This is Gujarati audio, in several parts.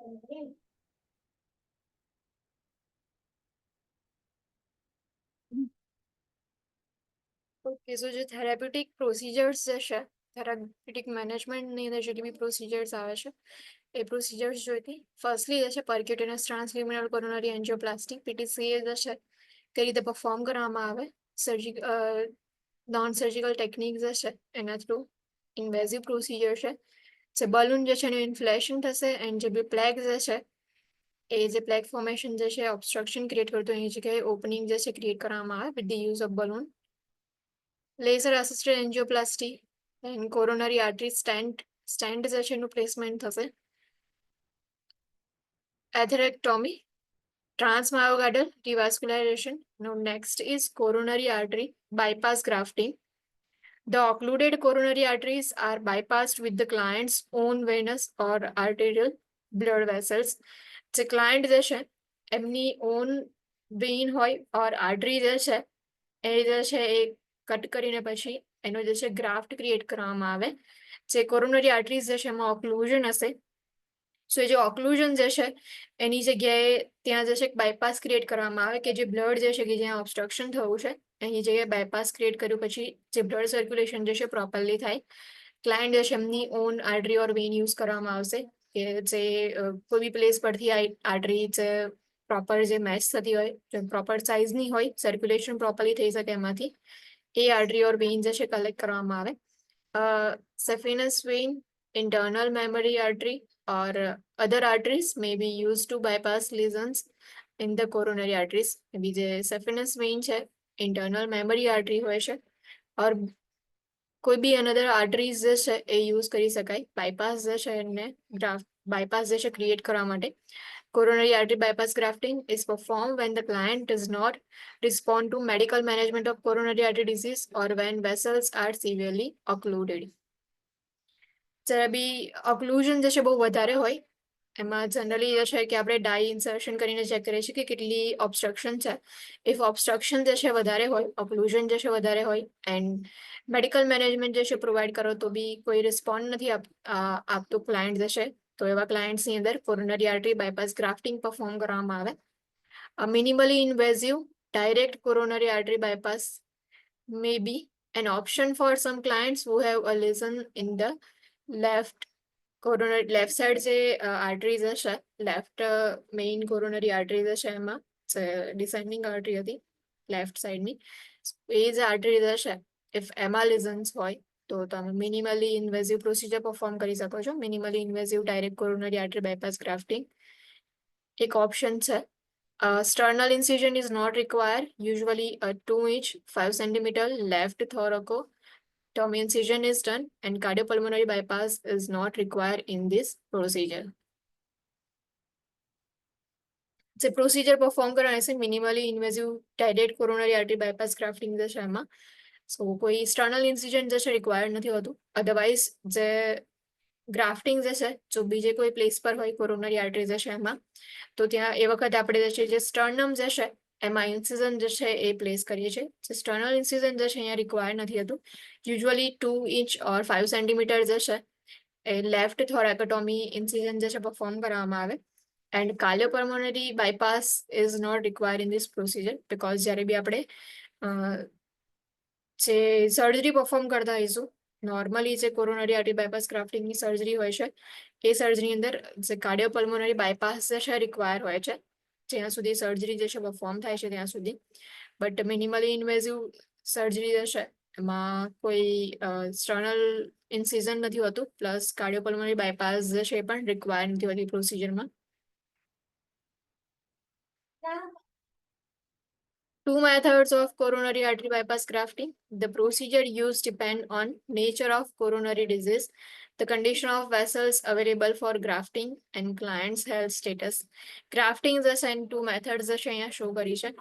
ઓકે, સો જે થેરાપ્યુટિક પ્રોસિજર્સ જે છે, થેરાપ્યુટિક મેનેજમેન્ટની અંદર જેટલી બી પ્રોસિજર્સ આવે છે એ પ્રોસિજર્સ જોઈતી. ફર્સ્ટલી જે છે પરક્યુટેનસ ટ્રાન્સલ્યુમિનલ કોરોનરી એન્જિયોપ્લાસ્ટી પીટીસી જે છે કઈ રીતે પરફોર્મ કરવામાં આવે, નોન સર્જિકલ ટેકનિક જે છે એના થ્રુ ઇન્વેઝિવ પ્રોસિજર છે. જે બલૂન જે છે એનું ઇન્ફ્લેશન થશે એન્ડ જે બી પ્લેગ જે છે એ જે પ્લેગ ફોર્મેશન જે છે ઓબ્સ્ટ્રક્શન ક્રિએટ કરતું એની જગ્યાએ ઓપનિંગ જે છે ક્રિએટ કરવામાં આવે with the use of balloon. Laser assisted angioplasty and coronary artery stent જે છે એનું પ્લેસમેન્ટ થશે. Atherectomy, transmyocardial revascularization. Now next is coronary artery bypass grafting. The occluded coronary arteries are bypassed with the client's own venous or arterial blood vessels. જે ક્લાયન્ટ જે છે એમની ઓન વેઇન હોય ઓર આર્ટરી જે છે એ જે છે એ કટ કરીને પછી એનો જે છે ગ્રાફ્ટ ક્રિએટ કરવામાં આવે. જે કોરોનરી આર્ટરીઝ જે છે એમાં ઓક્લુઝન હશે. સો એ જે ઓક્લુઝન જે છે એની જગ્યાએ ત્યાં જે છે બાયપાસ ક્રિએટ કરવામાં આવે કે જે બ્લડ જે છે કે જ્યાં ઓબ્સ્ટ્રક્શન થયું છે એની જગ્યાએ બાયપાસ ક્રિએટ કર્યું પછી જે બ્લડ સર્ક્યુલેશન જે છે પ્રોપરલી થાય. ક્લાયન્ટ જે છે એમની on artery or vein use કરવામાં આવશે કે જે કોઈ બી પ્લેસ પરથી આર્ટરી જે પ્રોપર જે મેચ થતી હોય, જે પ્રોપર સાઇઝની હોય, સર્ક્યુલેશન પ્રોપરલી થઈ શકે એમાંથી એ આર્ટરી ઓર વેઇન જે છે કલેક્ટ કરવામાં આવે. સેફિનસ Wien, internal memory artery or other arteries may be used to bypass lesions in the coronary arteries. maybe જે saphenous vein છે internal memory artery હોય છે or કોઈ બી another arteries જે છે એ યુઝ કરી શકાય બાયપાસ જે છે એને બાયપાસ જે છે ક્રિએટ કરવા માટે. Coronary artery bypass grafting is performed when the client does not respond to medical management of coronary artery disease or when vessels are severely occluded. જ્યારે બી ઓક્લુઝન જે છે બહુ વધારે હોય એમાં જનરલી જે છે કે આપણે ડાઈ ઇન્સર્શન કરીને ચેક કરીએ છીએ કે કેટલી ઓબ્સ્ટ્રક્શન છે. ઇફ ઓબ્સ્ટ્રક્શન જે છે વધારે હોય, ઓક્લુઝન જે છે વધારે હોય એન્ડ મેડિકલ મેનેજમેન્ટ જે છે પ્રોવાઈડ કરો તો બી કોઈ રિસ્પોન્ડ નથી આપતું ક્લાયન્ટ જે છે, તો એવા ક્લાયન્ટ્સની અંદર coronary artery bypass grafting perform કરવામાં આવે. મિનિમલી invasive direct coronary artery bypass may be an option for some clients who have a lesion in the left side જે આર્ટરીઝ હશે, લેફ્ટ મેઇન કોરોનરી આર્ટરીઝ હશે એમાં ડિસેન્ડિંગ આર્ટરી હતી લેફ્ટ સાઈડની, એ જે આર્ટરીઝ હશે ઇફ એમાં લિઝન્સ હોય તો તમે મિનિમલી ઇન્વેઝિવ પ્રોસિજર પરફોર્મ કરી શકો છો. મિનિમલી invasive direct coronary artery bypass grafting એક ઓપ્શન છે. Sternal incision is not required, usually a 2-inch 5 centimeter left thoracotomy incision is done and cardiopulmonary bypass is not required in this procedure. જે પ્રોસિજર પરફોર્મ કરવાના છે મિનિમલી invasive direct coronary artery bypass grafting જે છે એમાં કોઈ સ્ટર્નલ ઇન્સિજન જે છે રિક્વાયર્ડ નથી હોતું. અધરવાઇઝ જે ગ્રાફ્ટિંગ જે છે જો બીજે કોઈ પ્લેસ પર હોય કોરોનરી આર્ટરી જે છે એમાં તો ત્યાં એ વખતે આપણે જે છે જે સ્ટર્નમ જે છે એમાં ઇન્સિઝન જે છે એ પ્લેસ કરીએ છીએ. જે સ્ટર્નલ ઇન્સિઝન જે છે અહીંયા રિક્વાયર્ડ નથી હતું. યુઝ્યુઅલી 2-inch ઓર 5 સેન્ટીમીટર જે છે એ લેફ્ટ થોરેકોટોમી ઇન્સિઝન જે છે પરફોર્મ કરવામાં આવે. And cardiopulmonary bypass is not required in this procedure because જ્યારે બી આપણે જે સર્જરી પરફોર્મ કરતા હોઈશું, નોર્મલી જે કોરોનરી આર્ટરી બાયપાસ ગ્રાફ્ટિંગની સર્જરી હોય છે એ સર્જરી અંદર જે કાર્ડિયોપલ્મોનરી બાયપાસ જે છે રિક્વાયર હોય છે જ્યાં સુધી સર્જરી જે છે પરફોર્મ થાય છે ત્યાં સુધી. બટ મિનિમલી ઇન્વેઝિવ સર્જરી જે છે એમાં કોઈ સ્ટર્નલ ઇન્સિઝન નથી હોતું, પ્લસ કાર્ડિયોપલ્મોનરી બાયપાસ જે છે એ પણ રિક્વાયર નથી હોતી પ્રોસિજરમાં. Two methods of coronary artery bypass grafting. The procedure used depend on nature of coronary disease, the condition of vessels available for grafting, and client's health status. Grafting જે છે એની two methods જે છે અહીંયા શો કરી છે.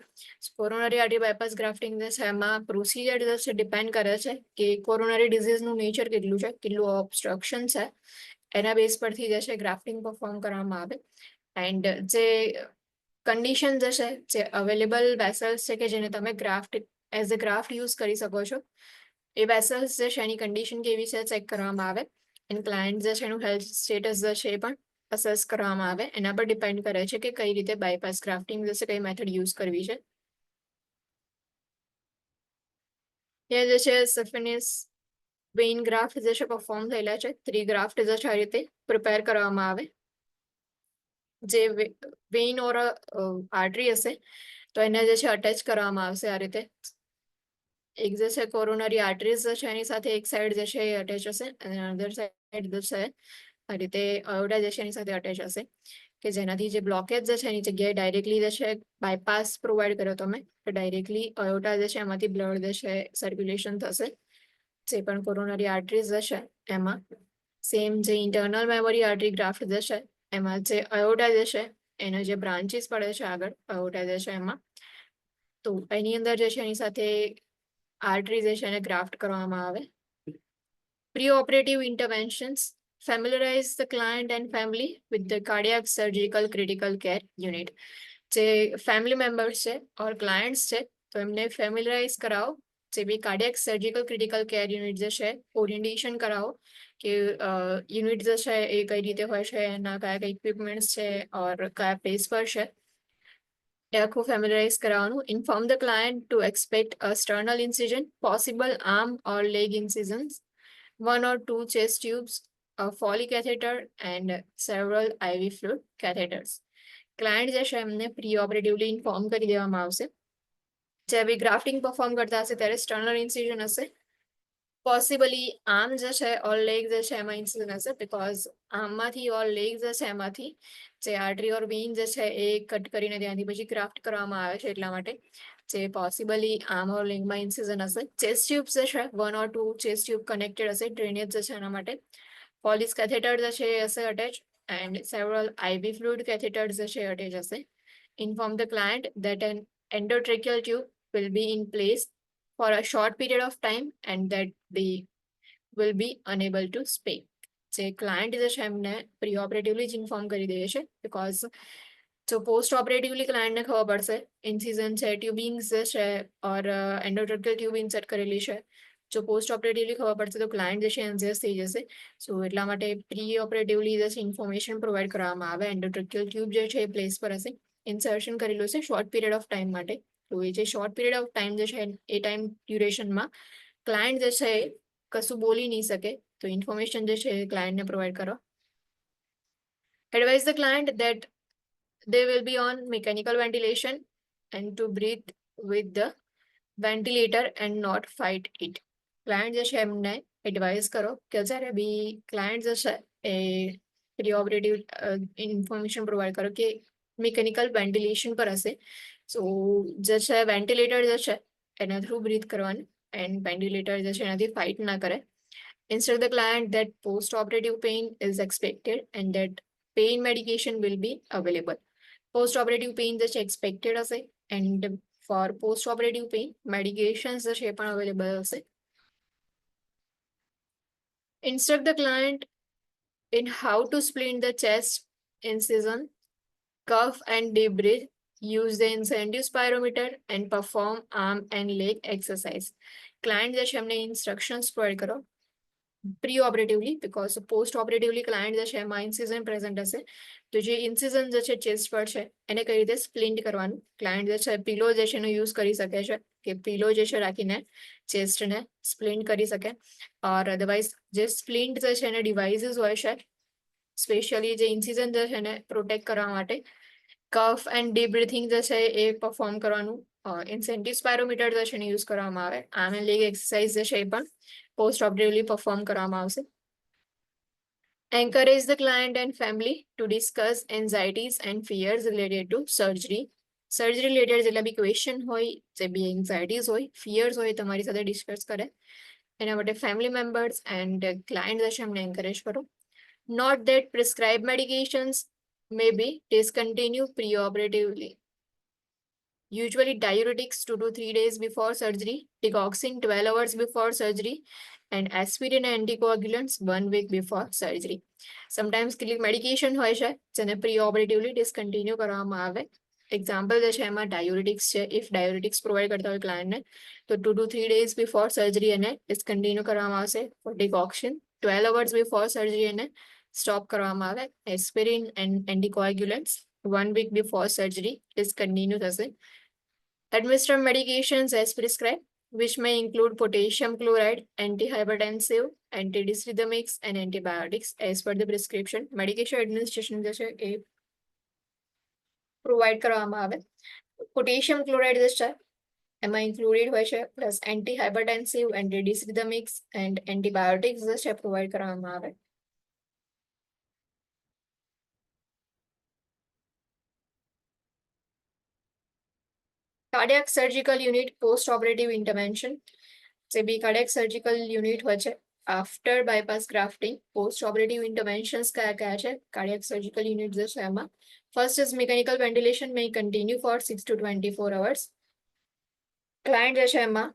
કોરોનરી આર્ટરી બાયપાસ ગ્રાફ્ટિંગ જે છે એમાં પ્રોસિજર જે છે ડિપેન્ડ કરે છે કે કોરોનરી ડિઝીઝનું નેચર કેટલું છે, કેટલું ઓબ્સ્ટ્રક્શન છે, એના બેઝ પરથી જે છે ગ્રાફ્ટિંગ પરફોર્મ કરવામાં આવે. એન્ડ જે કન્ડિશન જે છે જે અવેલેબલ વેસલ્સ છે કે જેને તમે graft as a graft use કરી શકો છો એ વેસલ્સ જે છે એની કન્ડિશન કેવી છે ચેક કરવામાં આવે. એન્ડ ક્લાયન્ટ જે છે એનું હેલ્થ સ્ટેટસ જે છે એ પણ અસેસ કરવામાં આવે એના પર ડિપેન્ડ કરે છે કે કઈ રીતે બાયપાસ ગ્રાફ્ટિંગ જશે કઈ મેથડ યુઝ કરવી છે. ત્યાં જે છે સફિનિસ વેઇન ગ્રાફ્ટ જે છે પરફોર્મ થયેલા છે. 3 ગ્રાફ્ટ જે છે આ રીતે પ્રિપેર કરવામાં આવે. જે વેઇન ઓર આર્ટરી હશે તો એને જે છે અટેચ કરવામાં આવશે આ રીતે. એક જે છે કોરોનરી આર્ટરીઝ છે એની સાથે એક સાઈડ જે છે એ અટેચ હશે અને અધર સાઈડ જે છે આ રીતે અયોડા જે છે એની સાથે અટેચ હશે કે જેનાથી જે બ્લોકેજ જે છે એની જગ્યાએ ડાયરેક્ટલી જે છે બાયપાસ પ્રોવાઈડ કર્યો તમે તો ડાયરેક્ટલી અયોટા જે છે એમાંથી બ્લડ જે છે સર્ક્યુલેશન થશે. જે પણ કોરોનરી આર્ટરીઝ હશે એમાં સેમ જે ઇન્ટરનલ મેમરી આર્ટરી ગ્રાફ્ટ જે છે એમાં જે અયોટા જે છે એના જે બ્રાન્ચીસ પડે છે આગળ અયોટા જે છે એમાં તો એની અંદર જે છે એની સાથે આર્ટરી જે છે એને ગ્રાફ્ટ કરવામાં આવે. Pre-operative interventions familiarize the client and family with the cardiac surgical critical care unit. જે ફેમિલી મેમ્બર્સ છે ઓર ક્લાયન્ટ્સ છે તો એમને ફેમિલરાઇઝ કરાવો જે બી cardiac surgical critical care unit જે છે ઓરિએન્ટેશન કરાવો કે યુનિટ જે છે એ કઈ રીતે હોય છે એના કયા કયા ઇક્વિપમેન્ટ્સ છે ઓર કયા પ્લેસ પર છે એ આખું ફેમિલરાઇઝ કરાવવાનું. Inform the client to expect a sternal incision possible arm or leg incisions 1 or 2 chest tubes, a Foley catheter, and several IV fluid catheters. Client જે છે એમને પ્રી ઓપરેટિવલી ઇન્ફોર્મ કરી દેવામાં આવશે. જ્યારે ગ્રાફ્ટિંગ પરફોર્મ કરતા હશે ત્યારે સ્ટર્નલ ઇન્સિઝન હશે. પોસિબલી આર્મ જે છે ઓર લેગ જે છે એમાં ઇન્સિઝન હશે બીકોઝ આર્મમાંથી ઓર લેગ જે છે એમાંથી જે આર્ટરી ઓર વેઇન જે છે એ કટ કરીને ત્યાંથી પછી ગ્રાફ્ટ કરવામાં આવે છે એટલા માટે જે પોસિબલી આર્મ ઓર લેગમાં ઇન્સિઝન હશે. ચેસ્ટ ટ્યુબ જે છે 1 or 2 ચેસ્ટ ટ્યુબ કનેક્ટેડ હશે ડ્રેનેજ જે છે એના માટે. પોલિસ કેથેટર જે છે એ હશે attach and several IV fluid catheters જે છે અટેચ હશે. Inform the client that an endotracheal tube will be in place for a short period of time and that they will be unable to speak. જે ક્લાયન્ટ જે છે એમને પ્રી ઓપરેટિવલી જ ઇન્ફોર્મ કરી દઈએ છે બીકોઝ જો પોસ્ટ ઓપરેટિવલી ક્લાયન્ટને ખબર પડશે ઇન્સિઝન છે ટ્યુબિંગ્સ જે છે ઓર એન્ડોટ્રેકિયલ ટ્યુબ ઇન્સર્ટ કરેલી છે જો પોસ્ટ ઓપરેટિવલી ખબર પડશે તો ક્લાયન્ટ જે છે એન્ઝિયસ થઈ જશે. સો એટલા માટે પ્રી ઓપરેટિવલી જે છે ઇન્ફોર્મેશન પ્રોવાઈડ કરવામાં આવે. એન્ડોટ્રેકિયલ ટ્યુબ જે છે એ પ્લેસ પર હશે ઇન્સર્શન કરેલું છે શોર્ટ પીરિયડ ઓફ ટાઈમ માટે. તો એ જે શોર્ટ પીરિયડ ઓફ ટાઈમ જે છે એ ટાઈમ ડ્યુરેશનમાં ક્લાયન્ટ જે છે કશું બોલી નહીં શકે તો ઇન્ફોર્મેશન જે છે એ ક્લાયન્ટને પ્રોવાઈડ કરો. Advise the client that they will be on mechanical ventilation and to breathe with the ventilator and not fight it. Client જે છે એમને એડવાઇઝ કરો કે જ્યારે બી ક્લાયન્ટ જે છે એ પ્રી ઓપરેટિવ ઇન્ફોર્મેશન પ્રોવાઈડ કરો કે મિકેનિકલ વેન્ટિલેશન પર હશે સો જે છે વેન્ટિલેટર જે છે એના થ્રુ બ્રીથ કરવાનું એન્ડ વેન્ટિલેટર જે છે એનાથી ફાઇટ ના કરે. Instruct the client that post-operative pain is expected and that pain medication will be available. Post-operative pain જે છે expected હશે and for post-operative pain medications જે છે એ પણ available હશે. Instruct the client in how to split the chest incision, cough and deep breath, use the incentive spirometer and perform arm and leg exercise. Client જે છે એમને ઇન્સ્ટ્રક્શન્સ પ્રોવાઈડ કરો પ્રી ઓપરેટિવલી બીકોઝ પોસ્ટ ઓપરેટિવલી ક્લાયન્ટ જે છે એમાં ઇન્સિઝન પ્રેઝન્ટ હશે તો જે ઇન્સિઝન જે છે ચેસ્ટ પર છે એને કઈ રીતે સ્પ્લિન્ટ કરવાનું. ક્લાયન્ટ જે છે પીલો જે છે એનો યુઝ કરી શકે છે કે પીલો જે છે રાખીને ચેસ્ટને સ્પ્લિન્ટ કરી શકે ઓર અધરવાઇઝ જે સ્પ્લિન્ટ જે છે એને ડિવાઇસીસ હોય છે સ્પેશિયલી જે ઇન્સિઝન જે છે એને પ્રોટેક્ટ કરવા માટે કફ એન્ડ ડીપ બ્રીથિંગ જે છે એ પરફોર્મ કરવાનું. ઇન્સેન્ટિવ સ્પાયરોમીટર જે છે એને યુઝ કરવામાં આવે. આર્મ એન્ડ લેગ એક્સરસાઇઝ જે છે એ પણ પોસ્ટ ઓપરેટિવલી પરફોર્મ કરવામાં આવશે. Encourage the client and family to discuss anxieties and fears related to surgery. Surgery related જેટલા બી ક્વેશ્ચન હોય જે બી એન્ઝાઇટીઝ હોય ફિયર્સ હોય તમારી સાથે ડિસ્કસ કરે એના માટે ફેમિલી મેમ્બર્સ એન્ડ ક્લાયન્ટ જે છે એમને એન્કરેજ કરો. Note that prescribed medications may be discontinued pre-operatively. Usually diuretics 2 to 3 days before surgery, digoxin 12 hours before surgery, and aspirin and anticoagulants 1 week before surgery. Sometimes કેટલીક મેડિકેશન હોય છે જેને પ્રી ઓપરેટિવલી ડિસકન્ટિન્યુ કરવામાં આવે. એક્ઝામ્પલ જે છે એમાં ડાયુરેટિક્સ છે. ઇફ ડાયુરેટિક્સ પ્રોવાઈડ કરતા હોય ક્લાયન્ટને તો 2 to 3 days બિફોર સર્જરી એને ડિસકન્ટિન્યુ કરવામાં આવશે. For digoxin 12 hours before surgery એને સ્ટોપ કરવામાં આવે. Aspirin and anticoagulants 1 week before surgery discontinue થશે. Administer medications as prescribed, which may include potassium chloride, antihypertensive, antidysrhythmics, and antibiotics as per the prescription. Medication administration જે છે એ પ્રોવાઈડ કરવામાં આવે. પોટેશિયમ ક્લોરાઇડ જે છે એમાં ઇન્ક્લુડેડ હોય છે, plus antihypertensive, antidysrhythmics and antibiotics જે છે પ્રોવાઈડ કરવામાં આવે. Cardiac surgical unit post operative intervention, જે બી કાર્ડિયાક સર્જિકલ યુનિટ હોય છે after bypass grafting. Post operative interventions કયા કયા છે કાર્ડિયાક સર્જિકલ યુનિટ જે છે એમાં? First is mechanical ventilation may continue for 6 to 24 hours. Client જે છે એમાં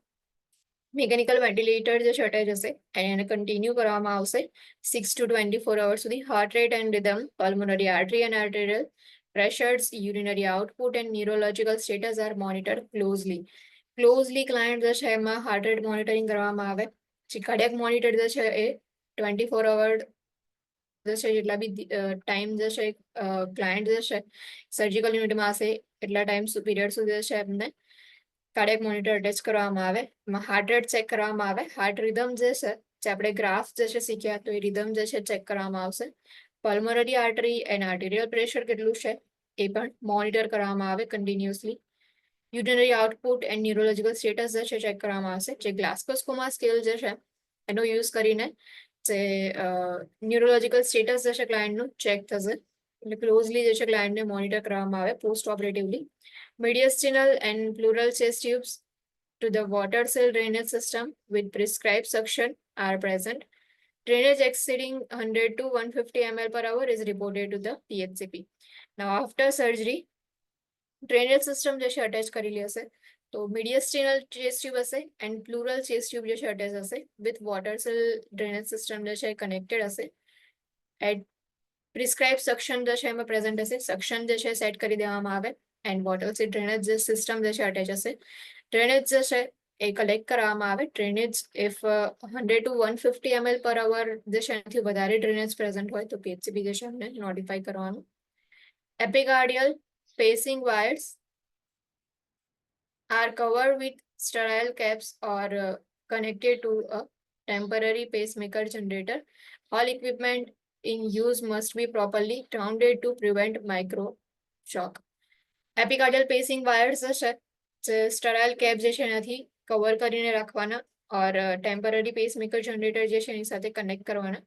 મિકેનિકલ વેન્ટિલેટર જે છે અટેચ હશે અને એને કન્ટિન્યુ કરવામાં આવશે 6 to 24 hours સુધી. Heart rate and rhythm, pulmonary artery and arterial pressures, urinary output and neurological status are monitored closely. Client જે છે એમાં હાર્ટ રેટ મોનિટરિંગ કરવામાં આવે. જે કાર્ડિયાક મોનિટર જે છે એ 24 hour જે છે જેટલા બી ટાઈમ જે છે ક્લાયન્ટ જે છે સર્જિકલ યુનિટમાં હશે એટલા ટાઈમ પીરિયડ સુધી છે એમને કાર્ડિયાક મોનિટર અટેચ કરવામાં આવે. એમાં હાર્ટ રેટ ચેક કરવામાં આવે. હાર્ટ રિધમ જે છે જે આપણે ગ્રાફ જે છે શીખ્યા તો એ રિધમ જે છે ચેક કરવામાં આવશે. પલ્મોનરી આર્ટરી એન્ડ આર્ટેરિયલ પ્રેશર કેટલું છે એ પણ મોનિટર કરવામાં આવે continuously. Urinary output and neurological status જે છે ચેક કરવામાં આવશે. જે ગ્લાસ્કોસ્કોમા સ્કેલ જે છે એનો યુઝ કરીને જે ન્યુરોલોજીકલ સ્ટેટસ જે છે ક્લાયન્ટનું ચેક થશે. એટલે ક્લોઝલી જે છે ક્લાયન્ટને મોનિટર કરવામાં આવે post ઓપરેટિવલી. mediastinal and pleural chest tubes to the water cell drainage system with prescribed suction are present. Drainage exceeding 100 to 150 ml per hour is reported to the PHCP. Now after surgery, drainage system જે છે અટેચ કરેલી હશે તો mediastinal chest tube હશે and pleural chest tube જે છે અટેચ હશે with water cell drainage system જે છે કનેક્ટેડ હશે. at prescribed suction જે છે એમાં પ્રેઝન્ટ હશે. સક્શન જે છે સેટ કરી દેવામાં આવે and water seat drainage system જે છે અટેચ હશે. ડ્રેનેજ જે છે એ કલેક્ટ કરવામાં આવે. Drainage if 100 to 150 ml per hour જે છે એનાથી વધારે ડ્રેનેજ પ્રેઝન્ટ હોય તો PHCP જે છે એમને નોટિફાઈ કરવાનું. એપિકાર્ડિયલ pacing wires are covered with sterile caps or connected to a temporary pacemaker generator. All equipment in use must be properly grounded to prevent micro shock. Epicardial pacing wires હશે જે સ્ટરાઇલ કેપ જે છે એનાથી કવર કરીને રાખવાના ઓર ટેમ્પરરી પેસમેકર જનરેટર જે છે એની સાથે કનેક્ટ કરવાના.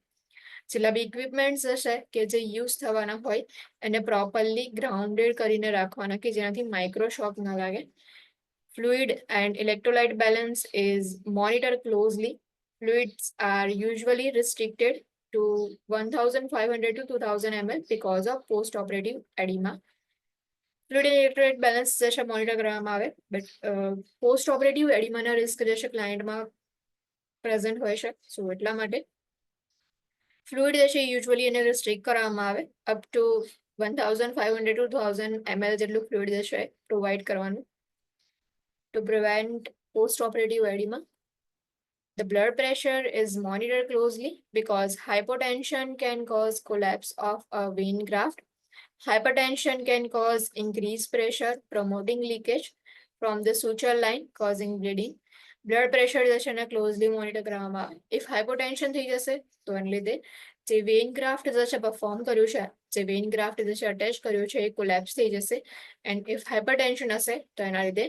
જેટલા બી ઇક્વિપમેન્ટ્સ હશે કે જે યુઝ થવાના હોય એને પ્રોપરલી ગ્રાઉન્ડેડ કરીને રાખવાના કે જેનાથી માઇક્રો શોક ન લાગે. Fluid and electrolyte balance is monitored closely. Fluids are usually restricted to 1500 to 2000 ml because of post-operative edema. Fluid electrolyte balance જે છે મોનિટર કરવામાં આવે. બટ પોસ્ટ ઓપરેટિવ એડિમાના રિસ્ક જે છે ક્લાયન્ટમાં પ્રેઝન્ટ હોય છે. સો એટલા માટે ફ્લુઇડ જે છે યુઝ્યુઅલી એને રિસ્ટ્રિક્ટ કરવામાં આવે. અપ ટુ 1500 to 1000 ml જેટલું ફ્લુઇડ જે છે પ્રોવાઈડ કરવાનું to prevent post operative oedema. The blood pressure is monitored closely because hypotension can cause collapse of a vein graft. Hypertension can cause increased pressure, promoting leakage from the suture line, causing bleeding. Blood pressure જે છે એને ક્લોઝલી મોનિટર કરવામાં આવે. ઇફ હાઇપોટેન્શન થઈ જશે તો એને લીધે જે વેઇન ગ્રાફ્ટ જે છે પરફોર્મ કર્યું છે, જે વેઇન ગ્રાફ્ટ જે છે અટેચ કર્યું છે એ કોલેપ્સ થઈ જશે. એન્ડ ઇફ હાઇપરટેન્શન હશે તો એના લીધે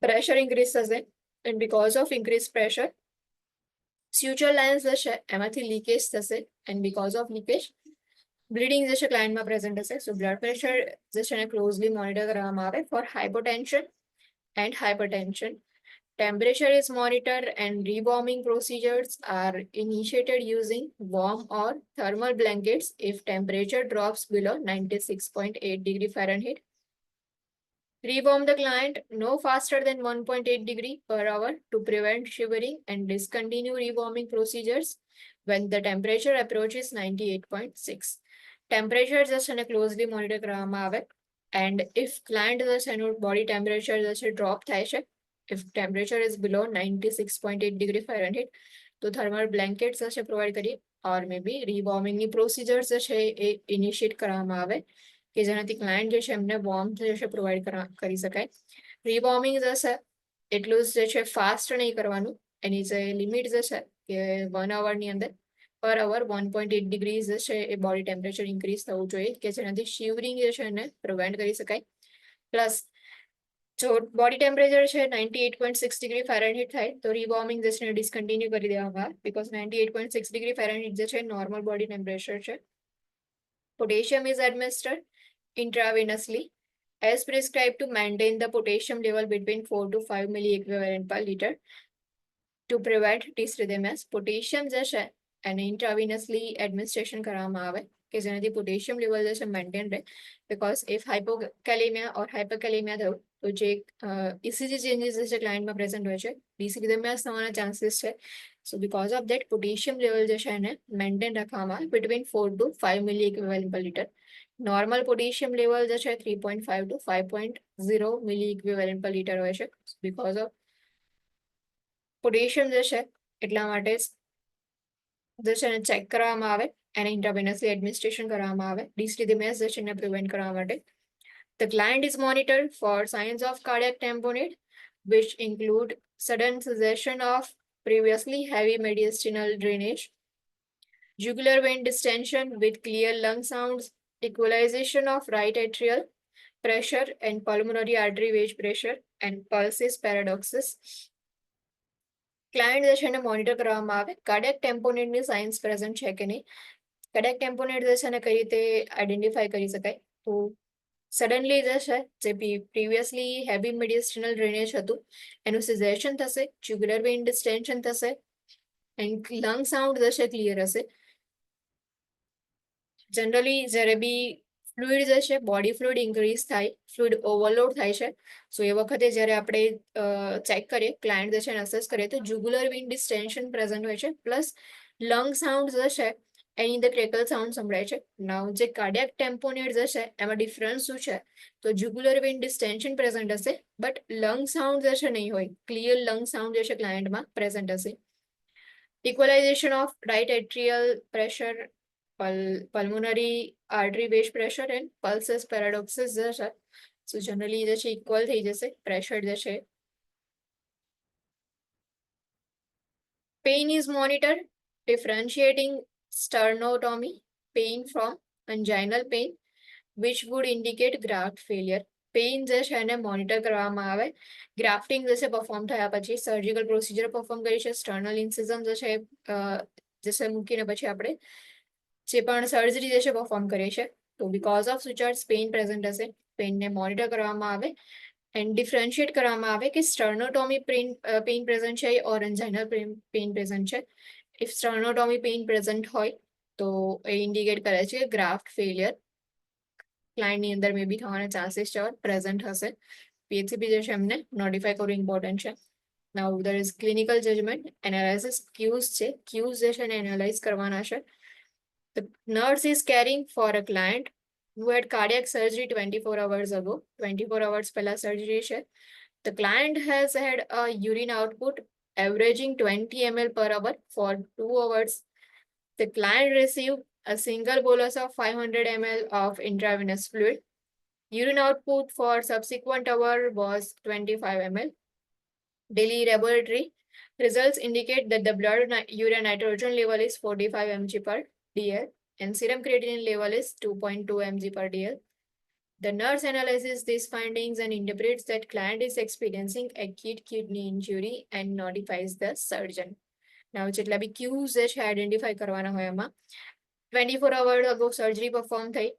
પ્રેશર ઇન્ક્રીઝ થશે and because of increase pressure suture lines જે છે એમાંથી લીકેજ થશે and because of leakage bleeding જે છે ક્લાયન્ટમાં પ્રેઝન્ટ હશે. સો બ્લડ પ્રેશર જે છે એને ક્લોઝલી મોનિટર કરવામાં આવે for hypotension and hypertension. Temperature is monitored and rewarming procedures are initiated using warm or thermal blankets if temperature drops below 96.8 degree Fahrenheit. Rewarm the client no faster than 1.8 degree per hour to prevent shivering and discontinue rewarming procedures when the temperature approaches 98.6. Temperature જે છે એને ક્લોઝલી મોનિટર કરવામાં આવે એન્ડ ઇફ ક્લાયન્ટ જે છે એનું બોડી ટેમ્પરેચર જે છે ડ્રોપ થાય છે, if temperature is below 96.8 degree Fahrenheit તો થર્મલ બ્લેન્કેટ્સ જે છે પ્રોવાઈડ કરીએ ઓર મે બી રીવોર્મિંગની પ્રોસિજર્સ જે છે એ ઇનિશિએટ કરવામાં આવે કે જેનાથી ક્લાયન્ટ જે છે એમને વોર્મથ જે છે પ્રોવાઈડ કરી શકાય. રીવોર્મિંગ જે છે એટલું જ જે છે ફાસ્ટ નહીં કરવાનું, એની જે લિમિટ જે છે કે 1 અવરની અંદર પર અવર 1.8 ડિગ્રીઝ જે છે એ બોડી ટેમ્પરેચર ઇન્ક્રીઝ થવું જોઈએ કે જેનાથી શિવરિંગ જે છે એને પ્રિવેન્ટ કરી શકાય. પ્લસ જો બોડી ટેમ્પરેચર છે 98.6 ડિગ્રી ફેરનહીટ થાય તો રીવોર્મિંગ જે છે ડિસકન્ટિન્યુ કરી દેવામાં આવે બીકોઝ 98.6 ડિગ્રી ફેરનહીટ જે છે નોર્મલ બોડી ટેમ્પરેચર છે. Potassium is administered intravenously as prescribed to maintain the potassium level between 4 to 5 milliequivalent per liter to prevent dysrhythmias. Potassium જે છે એને ઇન્ટ્રાવિનસલી એડમિનિસ્ટ્રેશન કરવામાં આવે કે જેનાથી પોટેશિયમ લેવલ જે છે મેન્ટેન રહે બીકોઝ ઇફ હાઇપોકેલેમિયા ઓર હાઇપરકેલેમિયા થયું તો જે ઇસીજી ચેન્જીસ જે છે ક્લાયન્ટમાં પ્રેઝન્ટ હોય છે ડિસરિધમિયાસ થવાના ચાન્સીસ છે. સો because of that potassium level જે છે એને મેન્ટેન રાખવામાં આવે બિટવીન 4 to 5 મિલી ઇક્વિવેલન્ટ પર લીટર. નોર્મલ પોટેશિયમ લેવલ જે છે 3.5 to 5.0 મિલી ઇક્વિવેલન્ટ પર લીટર હોય છે બીકોઝ ઓફ પોટેશિયમ જે છે એટલા માટે જે છે એને ચેક કરવામાં આવે એને ઇન્ટ્રાવેનસલી એડમિનિસ્ટ્રેશન કરવામાં આવે ડિસરિધમિયાસ જે છે એને પ્રિવેન્ટ કરવા માટે. The client is monitored for signs of cardiac tamponade, which include sudden cessation of previously heavy mediastinal drainage, jugular vein distension with clear lung sounds, equalization of right atrial pressure and pulmonary artery wave pressure, and pulses paradoxes. Client જે છે એને મોનિટર કરવામાં આવે કાર્ડિયક ટેમ્પોનેટની સાઇન્સ પ્રેઝન્ટ છે કે નહીં. કાર્ડિયક ટેમ્પોનેટ જે છે એને કઈ રીતે આઈડેન્ટિફાઈ કરી શકાય તો સડનલી જે છે જે પ્રીવિયસલી હેવી મેડિસ્ટિનલ ડ્રેનેજ હતું એનું સિઝેશન થશે, જ્યુગ્યુલર વેઇન ડિસ્ટેન્શન થશે એન્ડ લંગ સાઉન્ડ જે છે ક્લિયર હશે. જનરલી જ્યારે બી ફ્લુઇડ જે છે બોડી ફ્લુઇડ ઇન્ક્રીઝ થાય, ફ્લુઇડ ઓવરલોડ થાય છે સો એ વખતે જ્યારે આપણે ચેક કરીએ ક્લાયન્ટ જે છે એને અસેસ કરીએ તો જ્યુગ્યુલર વેઇન ડિસ્ટેન્શન પ્રેઝન્ટ હોય છે પ્લસ લંગ સાઉન્ડ જે છે એની અંદર ક્રેકલ સાઉન્ડ સંભળાય છે. નાવ જે કાર્ડિયક ટેમ્પોનેટ જે છે એમાં ડિફરન્સ શું છે તો જ્યુગ્યુલર વેઇન ડિસ્ટેન્શન પ્રેઝન્ટ હશે બટ લંગ સાઉન્ડ જે છે નહીં હોય, ક્લિયર લંગ સાઉન્ડ જે છે ક્લાયન્ટમાં પ્રેઝન્ટ હશે. Equalisation of right atrial pressure, pulmonary artery wave pressure and pulses paradoxes જે છે સો જનરલી જે છે ઇક્વલ થઈ જશે પ્રેશર જે છે. Pain is monitored, differentiating sternotomy pain from anginal pain, which would indicate graft failure. Pain જે છે એને મોનિટર કરવામાં આવે ગ્રાફ્ટિંગ જે છે પરફોર્મ થયા પછી સર્જિકલ પ્રોસિજર પરફોર્મ કરી છે, સ્ટર્નલ ઇન્સિઝમ જે છે મૂકીને પછી આપણે જે પણ સર્જરી જે છે પરફોર્મ કરીએ છીએ તો બીકોઝ ઓફ સુચાર્સ પેઇન પ્રેઝન્ટ હશે, પેઇનને મોનિટર કરવામાં આવે એન્ડ ડિફરન્શિએટ કરવામાં આવે કે સ્ટર્નોટોમી પેઇન પ્રેઝન્ટ છે ઓર એન્જાઇનલ પેઇન પ્રેઝન્ટ છે. ઇફ સ્ટર્નોટોમી પેઇન પ્રેઝન્ટ હોય તો એ ઇન્ડિકેટ કરે છે કે ગ્રાફ્ટ ફેલિયર ક્લાયન્ટની અંદર મે બી થવાના ચાન્સીસ છે પ્રેઝન્ટ હશે. પીએચસીપી જે છે એમને નોટિફાઈ કરવું ઇમ્પોર્ટન્ટ છે. Now there is clinical judgement analysis. Cues છે, ક્યુઝ જે છે એને એનાલાઇઝ કરવાના છે. The nurse is caring for a client who had cardiac surgery 24 hours ago. 24 hours પહેલા surgery છે. The client has had a urine output averaging 20 ml per hour for 2 hours. The client received a single bolus of 500 ml of intravenous fluid. Urine output for subsequent hour was 25 ml. Daily laboratory results indicate that the blood urea nitrogen level is 45 mg per dl and serum creatinine level is 2.2 mg per dl. The nurse analyzes these findings and interprets that client is experiencing acute kidney injury and notifies the surgeon. Now, જેટલા બી ક્યુઝ જે છે આઈડેન્ટિફાઈ કરવાના હોય એમાં 24 hours ago સર્જરી પરફોર્મ થઈ,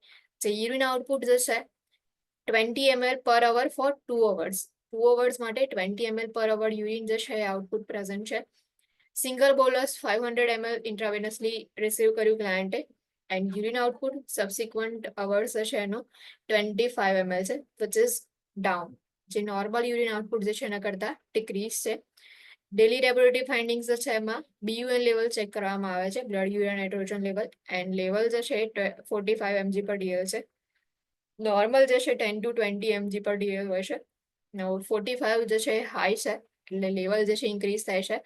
જે યુરિન આઉટપુટ જે છે 20 ml per hour for 2 hours. 2 hours માટે 20 ml per hour યુરિન જે છે આઉટપુટ પ્રેઝન્ટ છે. Single bolus 500 ml intravenously receive કર્યું ક્લાયન્ટે and urine output subsequent hours છે એનો 25 ml છે વિચ ઇઝ ડાઉન. જે નોર્મલ યુરિન આઉટપુટ જે છે એના કરતા ડિક્રીઝ છે. ડેલી લેબોરેટરી ફાઇન્ડિંગ્સ જે છે એમાં BUN લેવલ ચેક કરવામાં આવે છે, blood urea nitrogen level and level જે છે 45 mg per dl છે. નોર્મલ જે છે 10 to 20 mg per dl હોય છે. 45 જે છે હાઈ છે એટલે લેવલ જે છે ઇન્ક્રીઝ થાય છે.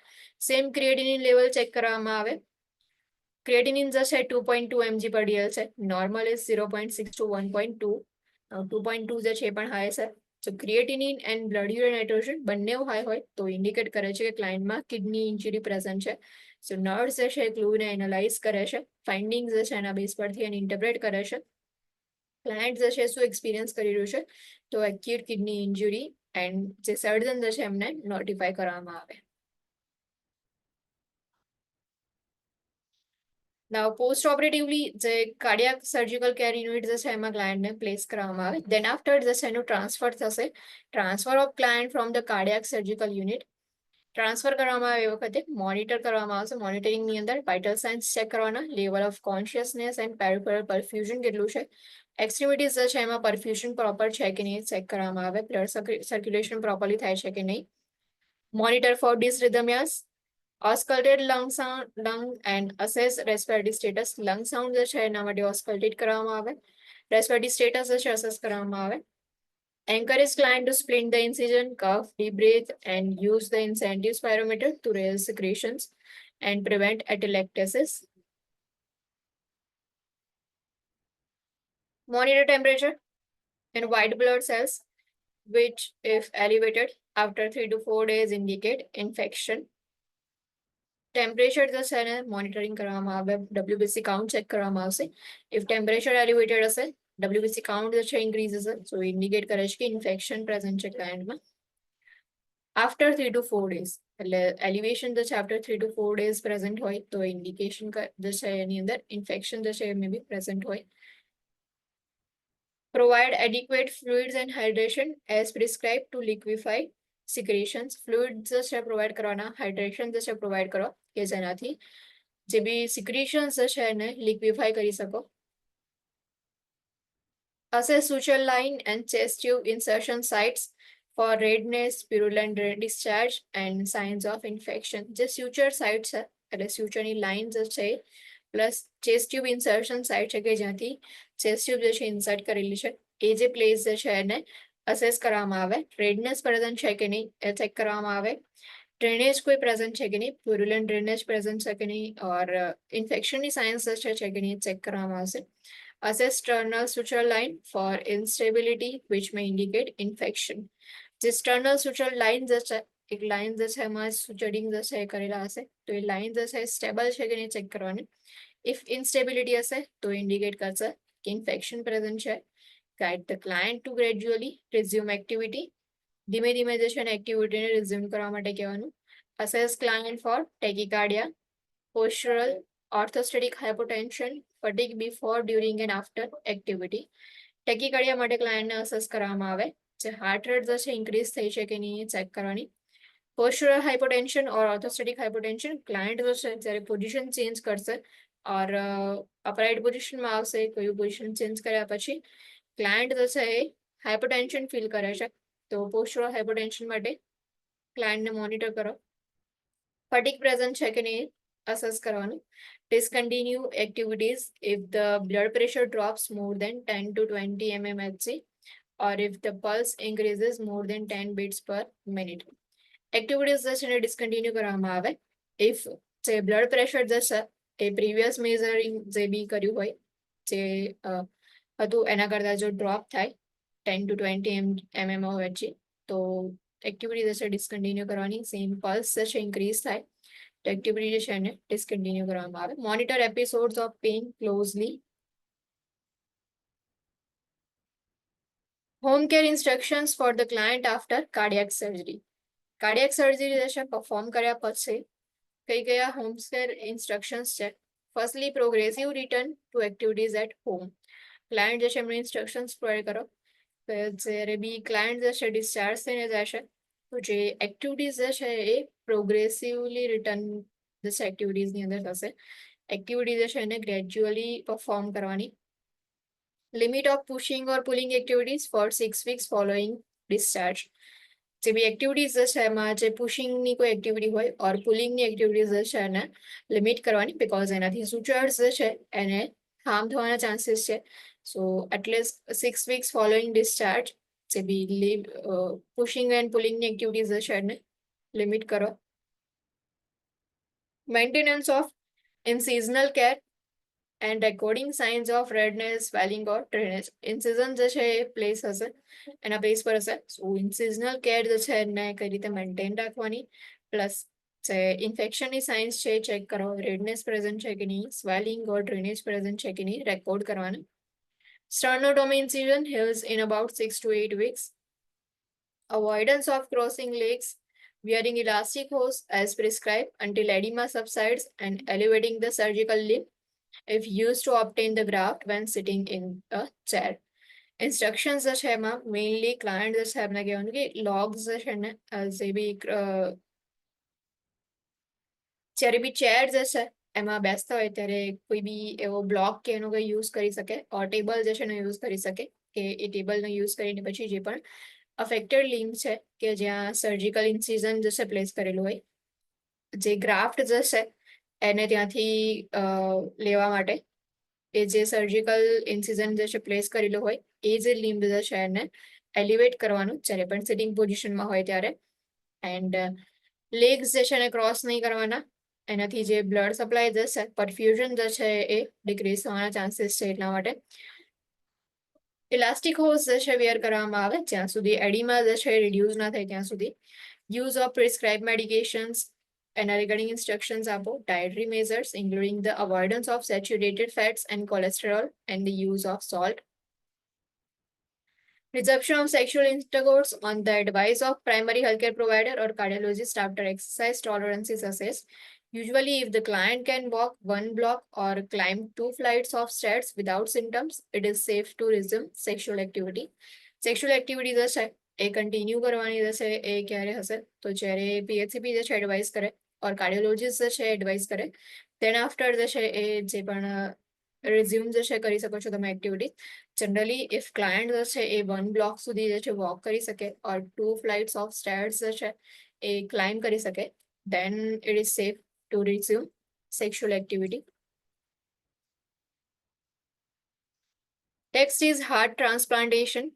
સેમ ક્રિએટિનિન લેવલ ચેક કરવામાં આવે ક્રિએટિનિન જે છે 2.2 mg પર dl છે, નોર્મલ ઇઝ 0.6 to 1.2. 2.2 જે છે એ પણ હાઈ છે. So creatinine and blood urine nitrogen બંને હાઈ હોય તો ઇન્ડિકેટ કરે છે કે ક્લાયન્ટમાં કિડની ઇન્જરી પ્રેઝન્ટ છે. સો નર્સ જે છે ક્લૂને એનાલાઇઝ કરે છે, ફાઇન્ડિંગ્સ જે છે એના બેઝ પરથી એને ઇન્ટરપ્રેટ કરે છે. ક્લાયન્ટ જે છે શું એક્સપિરિયન્સ કરી રહ્યું છે, તો એક્યુટ કિડની ઇન્જરી એન્ડ જે સર્જન જે છે એમને નોટિફાય કરવામાં આવે. નાઉ પોસ્ટ ઓપરેટિવલી જે કાર્ડિયાક સર્જિકલ કેર યુનિટ જે છે એમાં ક્લાયન્ટને પ્લેસ કરવામાં આવે. દેન આફ્ટર જે છે એનું ટ્રાન્સફર થશે. Transfer of client from the cardiac surgical unit. Transfer કરવામાં આવે એ વખતે મોનિટર કરવામાં આવશે. મોનિટરિંગની અંદર વાઇટલ સાઇન્સ ચેક કરવાના, level of consciousness and peripheral perfusion કેટલું છે, એક્સ્ટ્રીમિટીઝ જે છે એમાં પરફ્યુઝન પ્રોપર છે કે નહીં ચેક કરવામાં આવે, બ્લડ સર્ક્યુલેશન પ્રોપરલી થાય છે કે નહીં. Monitor for dysrhythmias, auscultated lung and assess respiratory status. Lung sound જે છે એના માટે ઓસ્કલ્ટેડ કરવામાં આવે, રેસ્પિરેટરી સ્ટેટસ જે છે અસેસ કરવામાં આવે. Encourage client to splint the incision, cough, deep breathe, and use the incentive spirometer to raise secretions and prevent atelectasis. Monitor temperature in white blood cells, which, if elevated after 3 to 4 days, indicate infection. Temperature જે છે એને મોનિટરિંગ કરવામાં આવે, WBC કાઉન્ટ ચેક કરવામાં આવશે. ઇફ ટેમ્પરેચર એલિવેટેડ હશે, WBC કાઉન્ટ જે છે ઇન્ક્રીઝ હશે, સો ઇન્ડિકેટ કરે છે કે ઇન્ફેક્શન પ્રેઝન્ટ છે ક્લાયન્ટમાં. આફ્ટર 3 to 4 days, એટલે એલિવેશન જે છે આફ્ટર 3 to 4 days પ્રેઝન્ટ હોય તો ઇન્ડિકેશન જે છે એની અંદર ઇન્ફેક્શન જે છે એ મે બી પ્રેઝન્ટ હોય. Provide adequate fluids and hydration as prescribed to liquefy secretions. Fluids જે છે પ્રોવાઈડ કરવાના, હાઇડ્રેશન જે છે પ્રોવાઈડ કરો કે જેનાથી જે બી સિક્રેશન્સ છે એને લિક્વિફાઈ કરી શકો. Assess suture line and chest tube insertion sites for redness, purulent discharge and signs of infection. જે suture site છે એટલે sutureની લાઇન જે છે plus chest tube insertion site છે કે જ્યાંથી chest tube જે છે ઇન્સર્ટ કરેલી છે એ જે પ્લેસ જે છે એને અસેસ કરવામાં આવે. રેડનેસ પ્રેઝન્ટ છે કે નહીં એ ચેક કરવામાં આવે. ડ્રેનેજ કોઈ પ્રેઝન્ટ છે કે નહીં, પ્યુરુલેન્ટ ડ્રેનેજ પ્રેઝન્ટ છે કે નહીં, ઓર ઇન્ફેક્શનની સાઇન્સ છે કે નહીં ચેક કરવામાં આવશે. Assess sternal suture line for instability which may indicate infection. જે sternal suture line જે છે એક લાઇન જે છે એમાં સુચરિંગ જે છે એ કરેલા હશે તો એ લાઇન જે છે સ્ટેબલ છે કે નહીં ચેક કરવાની. ઇફ ઇન્સ્ટેબિલિટી હશે તો ઇન્ડિકેટ કરશે કે ઇન્ફેક્શન પ્રેઝન્ટ છે. Guide the client to gradually resume activity. ધીમે ધીમે જે છે એને એક્ટિવિટીને રિઝ્યુમ કરવા માટે કહેવાનું. Assess client for tachycardia, postural, orthostatic hypotension, fatigue before, during and after activity. Tachycardia માટે ક્લાયન્ટને અસેસ કરવામાં આવે, જે હાર્ટ રેટ જે છે ઇન્ક્રીઝ થઈ છે કે નહીં ચેક કરવાની. પોસ્ચરલ હાઇપોટેન્શન ઓર ઓર્થોસ્ટેટિક હાઇપોટેન્શન, ક્લાયન્ટ જે છે જ્યારે પોઝિશન ચેન્જ કરશે ઓર અપરાઇટ પોઝિશનમાં આવશે, કોઈ પોઝિશન ચેન્જ કર્યા પછી ક્લાયન્ટ જે છે એ હાઇપોટેન્શન ફીલ કરે છે તો પોસ્ચરલ હાઇપોટેન્શન માટે ક્લાયન્ટને મોનિટર કરો. ફટીક પ્રેઝન્ટ છે કે નહીં assess કરવાનું. Discontinue activities if the blood pressure drops more than 10 to 20 mmHg or if the pulse increases more than 10 beats per minute. Activities જે છે એને ડિસ્કન્ટિન્યુ કરવામાં આવે if જે બ્લડ પ્રેશર જે છે એ પ્રીવિયસ મેઝરિંગ જે બી કર્યું હોય જે હતું એના કરતાં જો ડ્રોપ થાય 10 to 20 mmHg તો એક્ટિવિટી જે છે ડિસ્કન્ટિન્યુ કરવાની. સેમ પલ્સ જે છે ઇન્ક્રીઝ થાય તો એક્ટિવિટી જે છે એને ડિસ્કન્ટિન્યુ કરવામાં આવે. Monitor episodes of pain closely. Home care instructions for the client after cardiac surgery. Cardiac surgery જે છે પરફોર્મ કર્યા પછી કઈ કયા હોમ કેર ઇન્સ્ટ્રક્શન્સ છે. Firstly progressive return to activities at home. Client જે છે એમને ઇન્સ્ટ્રક્શન્સ પ્રોવાઈડ કરો કે જ્યારે બી ક્લાયન્ટ જે છે ડિસ્ચાર્જ થઈને જશે તો જે એક્ટિવિટીઝ જે છે એ પ્રોગ્રેસિવલી રિટર્ન જે છે એક્ટિવિટીઝની અંદર થશે. એક્ટિવિટી જે છે એને ગ્રેજ્યુઅલી પરફોર્મ કરવાની. Limit of pushing or pulling activities for 6 weeks following discharge. જે બી એક્ટિવિટીઝ જે છે એમાં જે પુશિંગની કોઈ એક્ટિવિટી હોય ઓર પુલિંગની એક્ટિવિટીઝ જે છે એને લિમિટ કરવાની બિકોઝ એનાથી સુચર્સ જે છે એને હાર્મ થવાના ચાન્સીસ છે. સો એટલીસ્ટ 6 weeks ફોલોઈંગ ડિસ્ચાર્જ જે બી પુશિંગ એન્ડ પુલિંગની એક્ટિવિટીઝ જે છે એને લિમિટ કરો. Maintenance of In seasonal care and recording signs of redness, swelling or drainage. In season જે છે એ પ્લેસ હશે એના બેઝ પર હશે. સો ઇન સિઝનલ કેર જે છે એને કઈ રીતે મેન્ટેન રાખવાની, પ્લસ જે ઇન્ફેક્શનની સાઇન્સ છે ચેક કરો, રેડનેસ પ્રેઝન્ટ છે કે નહીં, સ્વેલિંગ ઓર ડ્રેનેજ પ્રેઝન્ટ છે કે નહીં રેકોર્ડ કરવાના. Sternotomy incision heals in about 6 to 8 weeks. Avoidance of crossing legs, wearing elastic hose as prescribed until edema subsides and elevating the surgical limb if used to obtain the graft when sitting in a chair. Instructions જે છે એમાં મેઇનલી ક્લાયન્ટ જે છે એમને કહેવાનું કે લોગ્સ જે છે ને જે બી જ્યારે બી ચેર જે છે એમાં બેસતા હોય ત્યારે કોઈ બી એવો બ્લોક કે એનો કોઈ યુઝ કરી શકે, ઓર ટેબલ જે છે એનો યુઝ કરી શકે કે એ ટેબલનો યુઝ કરીને પછી જે પણ અફેક્ટેડ લિમ્બ છે કે જ્યાં સર્જિકલ ઇન્સિઝન જે છે પ્લેસ કરેલું હોય, જે ગ્રાફ્ટ જે છે એને ત્યાંથી લેવા માટે એ જે સર્જિકલ ઇન્સિઝન જે છે પ્લેસ કરેલો હોય એ જે લિમ્બ જે છે એને એલિવેટ કરવાનું જ્યારે પણ સિટિંગ પોઝિશનમાં હોય ત્યારે. એન્ડ લેગ્સ જે છે એને ક્રોસ નહીં કરવાના, એનાથી જે બ્લડ સપ્લાય જે છે પરફ્યુઝન જે છે એ ડિક્રીઝ થવાના ચાન્સીસ છે એટલા માટે. ઇલાસ્ટિક હોઝ જે છે વેર કરવામાં આવે જ્યાં સુધી એડીમા જે છે રિડ્યુસ ના થાય ત્યાં સુધી. યુઝ ઓફ પ્રિસ્ક્રાઇબ મેડિકેશન્સ એના રિગાર્ડિંગ ઇન્સ્ટ્રક્શન્સ આપો. Dietary measures including the avoidance of saturated fats and cholesterol and the use of salt. Resumption of sexual intercourse on the advice of primary healthcare provider or cardiologist after exercise tolerance is assessed. Usually, if the client can walk 1 block or climb 2 flights of stairs without symptoms, it is safe to resume sexual activity. Sexual activity જે છે એ કન્ટિન્યુ કરવાની જે છે એ ક્યારે હશે તો જ્યારે PHCP જે છે એડવાઇસ કરે ઓર કાર્ડિયોલોજીસ્ટ જે છે એડવાઇસ કરે તેના આફ્ટર જે છે એ જે પણ રિઝ્યુમ જે છે કરી શકો છો તમે એક્ટિવિટી. જનરલી ઇફ ક્લાયન્ટ જે છે એ 1 બ્લોક સુધી જે છે વોક કરી શકે ઓર 2 ફ્લાઇટ્સ ઓફ સ્ટેર્સ જે છે એ ક્લાઇમ્બ કરી શકે, then it is safe to resume sexual activity. Next is heart transplantation.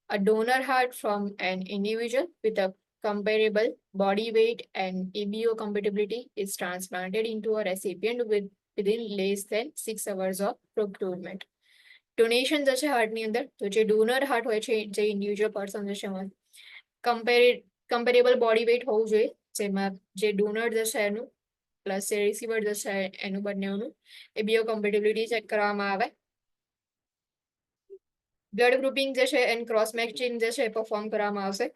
A donor heart from an individual with a comparable body weight and EBO compatibility is transplanted into a recipient within less than 6 hours of procurement. Donation જે છે હાર્ટની અંદર તો જે ડોનર હાર્ટ હોય છે જે ઇન્ડિવિજ્યુઅલ પર્સન જે છે એમાં કમ્પેરેબલ બોડી વેઇટ હોવું જોઈએ જેમાં જે ડોનર જે છે એનું પ્લસ જે રિસીવર જે છે એનું બંનેનું એ બીઓ કમ્પેટેબિલિટી ચેક કરવામાં આવે. બ્લડ ગ્રુપિંગ જે છે એન્ડ ક્રોસ મેચિંગ જે છે પરફોર્મ કરવામાં આવશે.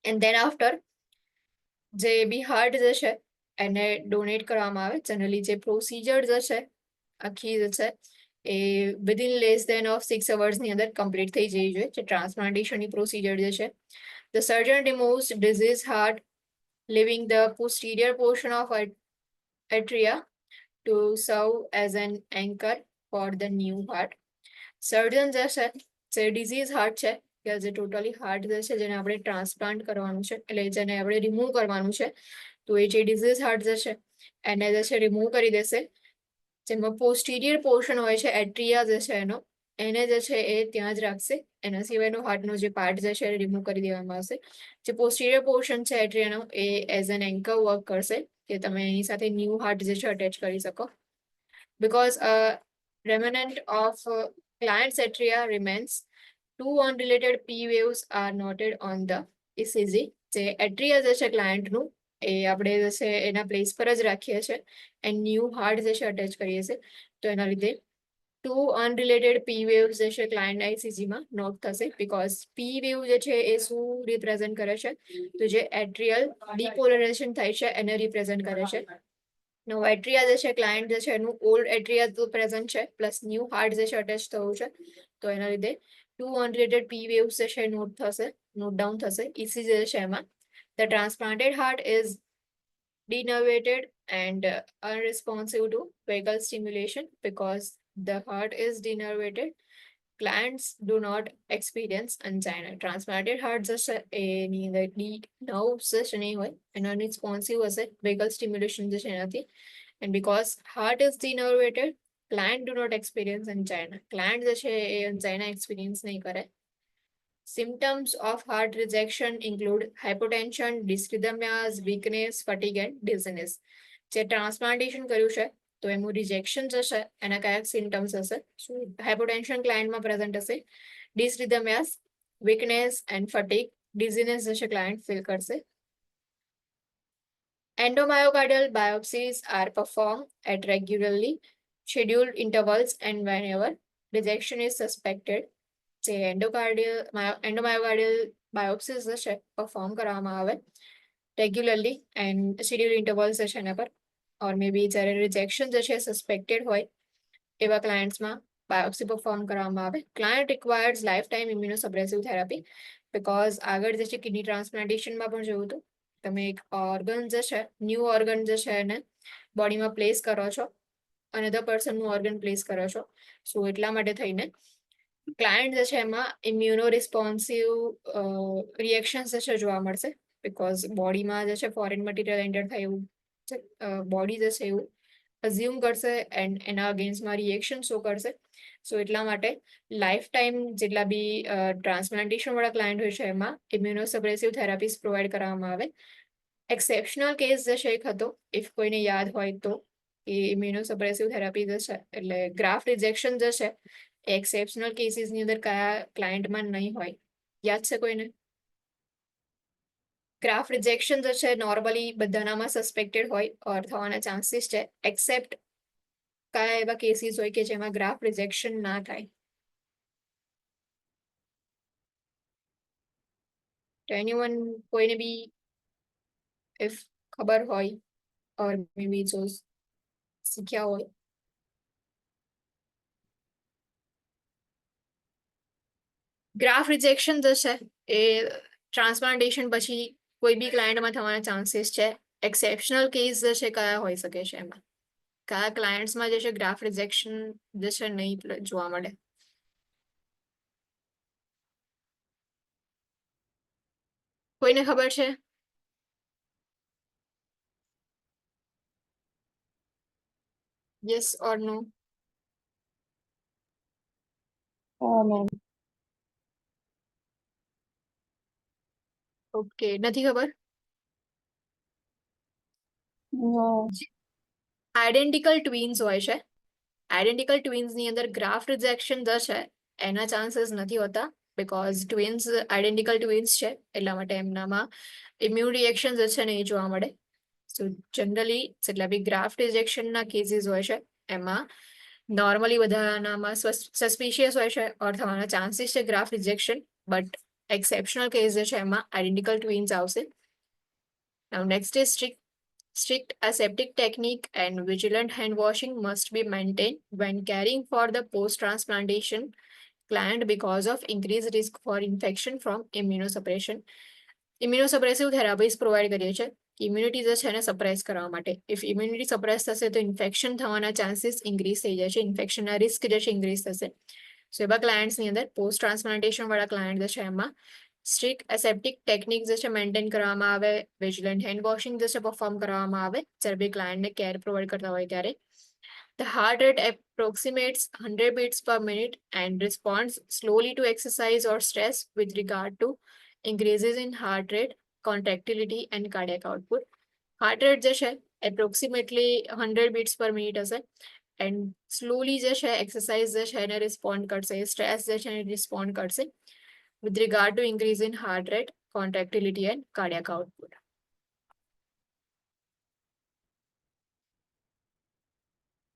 એન્ડ ધેન આફ્ટર જે બી હાર્ટ જે છે એને ડોનેટ કરવામાં આવે. જનરલી જે પ્રોસિજર જે છે આખી જે છે એ વિધિન લેસ દેન ઓફ 6 અવર્સની અંદર કમ્પ્લીટ થઈ જવી જોઈએ જે ટ્રાન્સપ્લાન્ટેશનની પ્રોસિજર જે છે. The surgeon removes diseased heart, leaving the posterior portion of atria to serve as an anchor for the new heart. સર્જન જે છે જે ડિઝીઝ હાર્ટ છે કે જે ટોટલી હાર્ટ જે છે જેને આપણે ટ્રાન્સપ્લાન્ટ કરવાનું છે એટલે જેને આપણે રિમૂવ કરવાનું છે તો એ જે ડિઝીઝ હાર્ટ જે છે એને જે છે રિમૂવ કરી દેશે. જેમાં પોસ્ટિરિયર પોર્શન હોય છે એટ્રિયા જે છે એનો એને જે છે એ ત્યાં જ રાખશે. એના સિવાયનો હાર્ટનો જે પાર્ટ જે છે એ રિમૂવ કરી દેવામાં આવશે. જે પોસ્ટિરિયર પોર્શન છે એટ્રિયાનો એ એઝ એન એન્કર વર્ક કરશે કે તમે એની સાથે ન્યૂ હાર્ટ જે છે અટેચ કરી શકો. Because a remnant of client's atria remains, 2 unrelated P waves are noted on the ECG. જે એટ્રિયા જે છે ક્લાયન્ટનું એ આપણે જે છે એના પ્લેસ પર જ રાખીએ છીએ એન્ડ ન્યૂ હાર્ટ જે છે અટેચ કરીએ છીએ તો એના લીધે 2 unrelated P waves જે છે ક્લાયન્ટના ECGમાં નોટ થશે. બીકોઝ P વેવ જે છે એ શું રિપ્રેઝન્ટ કરે છે તો જે એટ્રિયલ ડિપોલરાઇઝેશન થાય છે એને રિપ્રેઝન્ટ કરે છે. નો એટ્રિયા જે છે ક્લાયન્ટ જે છે એનું ઓલ્ડ એટ્રિયા તો પ્રેઝન્ટ છે પ્લસ ન્યૂ હાર્ટ જે છે અટેચ થયું છે તો એના લીધે 2 unrelated P waves જે છે નોટ ડાઉન થશે ECG જે છે એમાં. The transplanted heart is denervated and unresponsive to vagal stimulation. Because the heart is denervated, clients do not experience angina. Transplanted heart જે છે એની અંદર નર્વ્સ જે છે નહીં હોય એનો અનરિસ્પોન્સિવ હશે વેગલ સ્ટિમ્યુલેશન જે છે એનાથી. And because heart is denervated, client do not experience angina. Client જે છે એ angina experience નહીં કરે. Symptoms of heart rejection include hypotension, dysrhythmias, weakness, fatigue and dizziness. જે ટ્રાન્સપ્લાન્ટેશન કર્યું છે તો એનું રિજેક્શન જશે એના કયા સિમ્ટમ્સ હશે? હાઇપોટેન્શન ક્લાયન્ટમાં પ્રેઝન્ટ હશે, ડિસરિધમિયાસ, વીકનેસ એન્ડ ફટીગ, ડિઝીનેસ જશે ક્લાયન્ટ ફીલ કરશે. Endomyocardial biopsies are performed at regularly scheduled intervals and whenever rejection is suspected. જે endomyocardial biopsies હશે perform કરવામાં આવે રેગ્યુલરલી એન્ડ શેડ્યુલ ઇન્ટરવલ્સ હશે એના પર, ઓર મે બી જ્યારે રિજેક્શન જશે સસ્પેક્ટેડ હોય એવા ક્લાયન્ટ્સમાં બાયોપ્સી પરફોર્મ કરવામાં આવે. Client requires lifetime immunosuppressive therapy because આગળ જે છે કિડની ટ્રાન્સપ્લાન્ટેશનમાં પણ જોયું હતું, તમે એક ઓર્ગન જે છે ન્યૂ ઓર્ગન જે છે એને બોડીમાં પ્લેસ કરો છો, અનધર પર્સનનું ઓર્ગન પ્લેસ કરો છો. સો એટલા માટે થઈને ક્લાયન્ટ જે છે એમાં ઇમ્યુનો રિસ્પોન્સિવ રિએક્શન્સ જે છે જોવા મળશે બિકોઝ બોડીમાં જે છે ફોરેન મટીરિયલ એન્ટર થાય એવું બોડી જે છે એવું અઝ્યુમ કરશે એન્ડ એના અગેન્સ્ટમાં રિએક્શન શો કરશે. સો એટલા માટે લાઈફ ટાઈમ જેટલા બી ટ્રાન્સપ્લાન્ટેશન વાળા ક્લાયન્ટ હોય છે એમાં ઇમ્યુનોસપ્રેસિવ થેરાપીસ પ્રોવાઈડ કરવામાં આવે. એક્સેપ્શનલ કેસ જે છે એક હતો, ઇફ કોઈને યાદ હોય તો, એ ઇમ્યુનોસપ્રેસિવ થેરાપી જે છે એટલે ગ્રાફ્ટ રિજેક્શન જે છે એક્સેપ્શનલ કેસીસની અંદર કયા ક્લાયન્ટમાં નહીં હોય, યાદ છે કોઈને? ગ્રાફ્ટ રિજેક્શન જે છે નોર્મલી બધાનામાં સસ્પેક્ટેડ હોય ઓર થવાના ચાન્સીસ છે, એક્સેપ્ટ કયા એવા કેસીસ હોય કે જેમાં ગ્રાફ્ટ રિજેક્શન ના થાય? તો એનીવન કોઈને બી ઇફ ખબર હોય ઓર મે બી જો શીખ્યા હોય. ગ્રાફ્ટ રિજેક્શન જે છે એ ટ્રાન્સપ્લાન્ટેશન પછી કોઈ બી ક્લાયન્ટમાં થવાના ચાન્સીસ છે. એક્સેપ્શનલ કેસ જે છે કયા હોઈ શકે છે એમાં? કયા ક્લાયન્ટ્સમાં જે છે ગ્રાફ્ટ રિજેક્શન જે છે નહીં જોવા મળે? કોઈને ખબર છે? Yes or no? Ma'am okay, નથી ખબર. નો આઈડેન્ટિકલ ટ્વિન્સ હોય છે, આઈડેન્ટિકલ ટ્વિન્સની અંદર ગ્રાફ્ટ રિજેક્શન જે છે એના ચાન્સીસ નથી હોતા બિકોઝ ટ્વિન્સ આઈડેન્ટિકલ ટ્વિન્સ છે એટલા માટે એમનામાં ઇમ્યુન રિએક્શન જે છે નહીં જોવા મળે. સો જનરલી જેટલા બી ગ્રાફ્ટ રિજેક્શનના કેસીસ હોય છે એમાં નોર્મલી બધાનામાં સસ્પિશિયસ હોય છે ઓર થવાના ચાન્સીસ છે graft rejection, but exceptional case જે છે એમાં આઈડેન્ટિકલ ટ્વિન્સ આવશે. Now next is strict aseptic technique and vigilant hand washing must be maintained when caring for the post-transplantation client because of increased risk for infection from immunosuppression. Immunosuppressive therapies provide કરીએ છીએ ઇમ્યુનિટી જે છે એને સપ્રેસ કરવા માટે. ઇફ ઇમ્યુનિટી સપ્રેસ થશે તો ઇન્ફેક્શન થવાના ચાન્સીસ ઇન્ક્રીઝ થઈ જાય છે, ઇન્ફેક્શનના રિસ્ક જે છે ઇન્ક્રીઝ થશે. સો એવા ક્લાયન્ટ્સની અંદર પોસ્ટ ટ્રાન્સપ્લાન્ટેશન વાળા ક્લાયન્ટ જે છે એમાં સ્ટ્રિક્ટ એસેપ્ટિક ટેકનિક જે છે મેન્ટેન કરવામાં આવે, વિજિલન્ટ હેન્ડ વોશિંગ જે છે પરફોર્મ કરવામાં આવે જ્યારે બી ક્લાયન્ટને કેર પ્રોવાઈડ કરતા હોય ત્યારે. The heart rate approximates 100 beats per minute and responds slowly to exercise or stress with regard to increases in heart rate, contractility and cardiac output. Heart rate જે છે approximately 100 beats per minute હશે એન્ડ સ્લોલી જે છે એક્સરસાઇઝ જે છે એને રિસ્પોન્ડ કરશે, સ્ટ્રેસ જે છે એને રિસ્પોન્ડ કરશે with regard to increase in heart rate, contractility and cardiac output.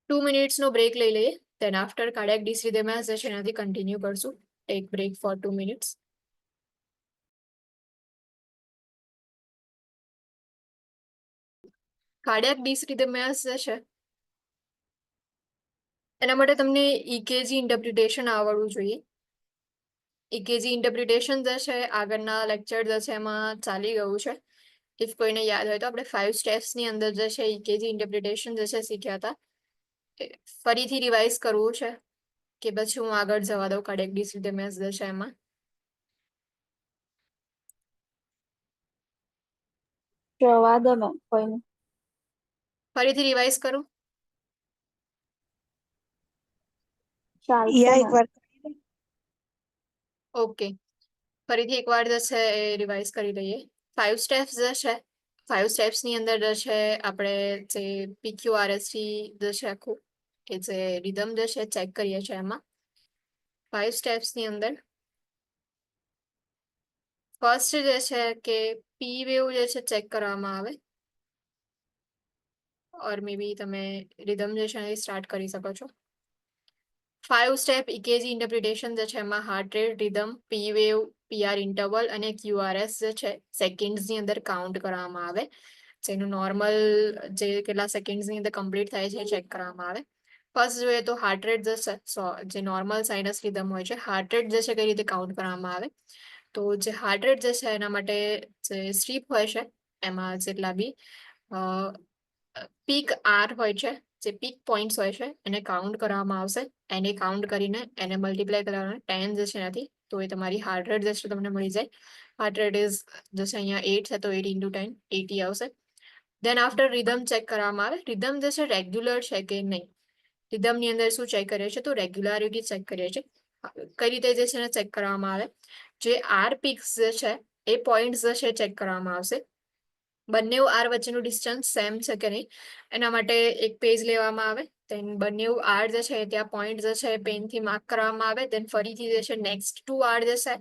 2 minutes no break લઈ લઈએ, then after cardiac dysrhythmia જે છે એનાથી કન્ટિન્યુ કરશું. Take break for 2 minutes. Cardiac ડિસરિધમિયાસ જે છે એના માટે તમને ઇકેજી ઇન્ટરપ્રિટેશન આવડવું જોઈએ. ઇકેજી ઇન્ટરપ્રિટેશન જે છે આગળના લેક્ચર જે છે એમાં ચાલી ગયું છે. ઇફ કોઈને યાદ હોય તો આપણે 5 સ્ટેપ્સની અંદર જે છે ઇકેજી ઇન્ટરપ્રિટેશન જે છે શીખ્યા હતા. ફરીથી રિવાઇઝ કરવું છે કે પછી હું આગળ જવા દઉં કાર્ડિયાક ડિસરિધમિયાસ જે છે એમાં? જવા દો મેમ, કોઈ નહીં. ફરીથી રિવાઇઝ કરું? ચાલશે મેમ. ઓકે, ફરીથી એકવાર જે છે એ રિવાઇઝ કરી લઈએ. 5 સ્ટેપ્સ જે છે 5 સ્ટેપ્સની અંદર જે છે આપણે જે PQRST જે છે આખું એ જે રિધમ જે છે ચેક કરીએ છીએ એમાં 5 સ્ટેપ્સની અંદર ફર્સ્ટ જે છે કે પી વેવ જે છે ચેક કરવામાં આવે ઓર મે બી તમે રિધમ જે છે સ્ટાર્ટ કરી શકો છો 5 સ્ટેપ EKG ઇન્ટરપ્રિટેશન જે છે એમાં હાર્ટ રેટ રિધમ પી વેવ PR ઇન્ટરવલ અને QRS જે છે સેકન્ડ્સની અંદર કાઉન્ટ કરવામાં આવે જેનું નોર્મલ જે કેટલા સેકન્ડ્સની અંદર કમ્પ્લીટ થાય છે ચેક કરવામાં આવે ફર્સ્ટ જોઈએ તો હાર્ટ રેટ જે નોર્મલ સાઇનસ રિધમ હોય છે હાર્ટ રેટ જે છે કઈ રીતે કાઉન્ટ કરવામાં આવે તો જે હાર્ટ રેટ જે છે એના માટે જે સ્ટ્રીપ હોય છે એમાં જેટલા બી પીક આર હોય છે જે પીક પોઈન્ટ્સ હોય છે એને કાઉન્ટ કરવામાં આવશે એને કાઉન્ટ કરીને એને મલ્ટીપ્લાય કરવાના 10 જે છે એનાથી તો એ તમારી હાર્ટ રેટ જે છે તમને મળી જાય હાર્ટ રેટ ઇઝ જશે અહીંયા 8 છે તો 8 into 10 80 આવશે દેન આફ્ટર રિધમ ચેક કરવામાં આવે રિધમ જે છે રેગ્યુલર છે કે નહીં રિધમની અંદર શું ચેક કરીએ છીએ તો રેગ્યુલારિટી ચેક કરીએ છીએ કઈ રીતે જે છે એને ચેક કરવામાં આવે જે આર પિક્સ જે છે એ પોઈન્ટ્સ જે છે ચેક કરવામાં આવશે બંને આર વચ્ચેનું ડિસ્ટન્સ સેમ છે કે નહીં એના માટે એક પેજ લેવામાં આવે દેન બંને આર જે છે ત્યાં પોઈન્ટ જે છે પેનથી માર્ક કરવામાં આવે દેન ફરીથી જે છે નેક્સ્ટ ટુ આર જે છે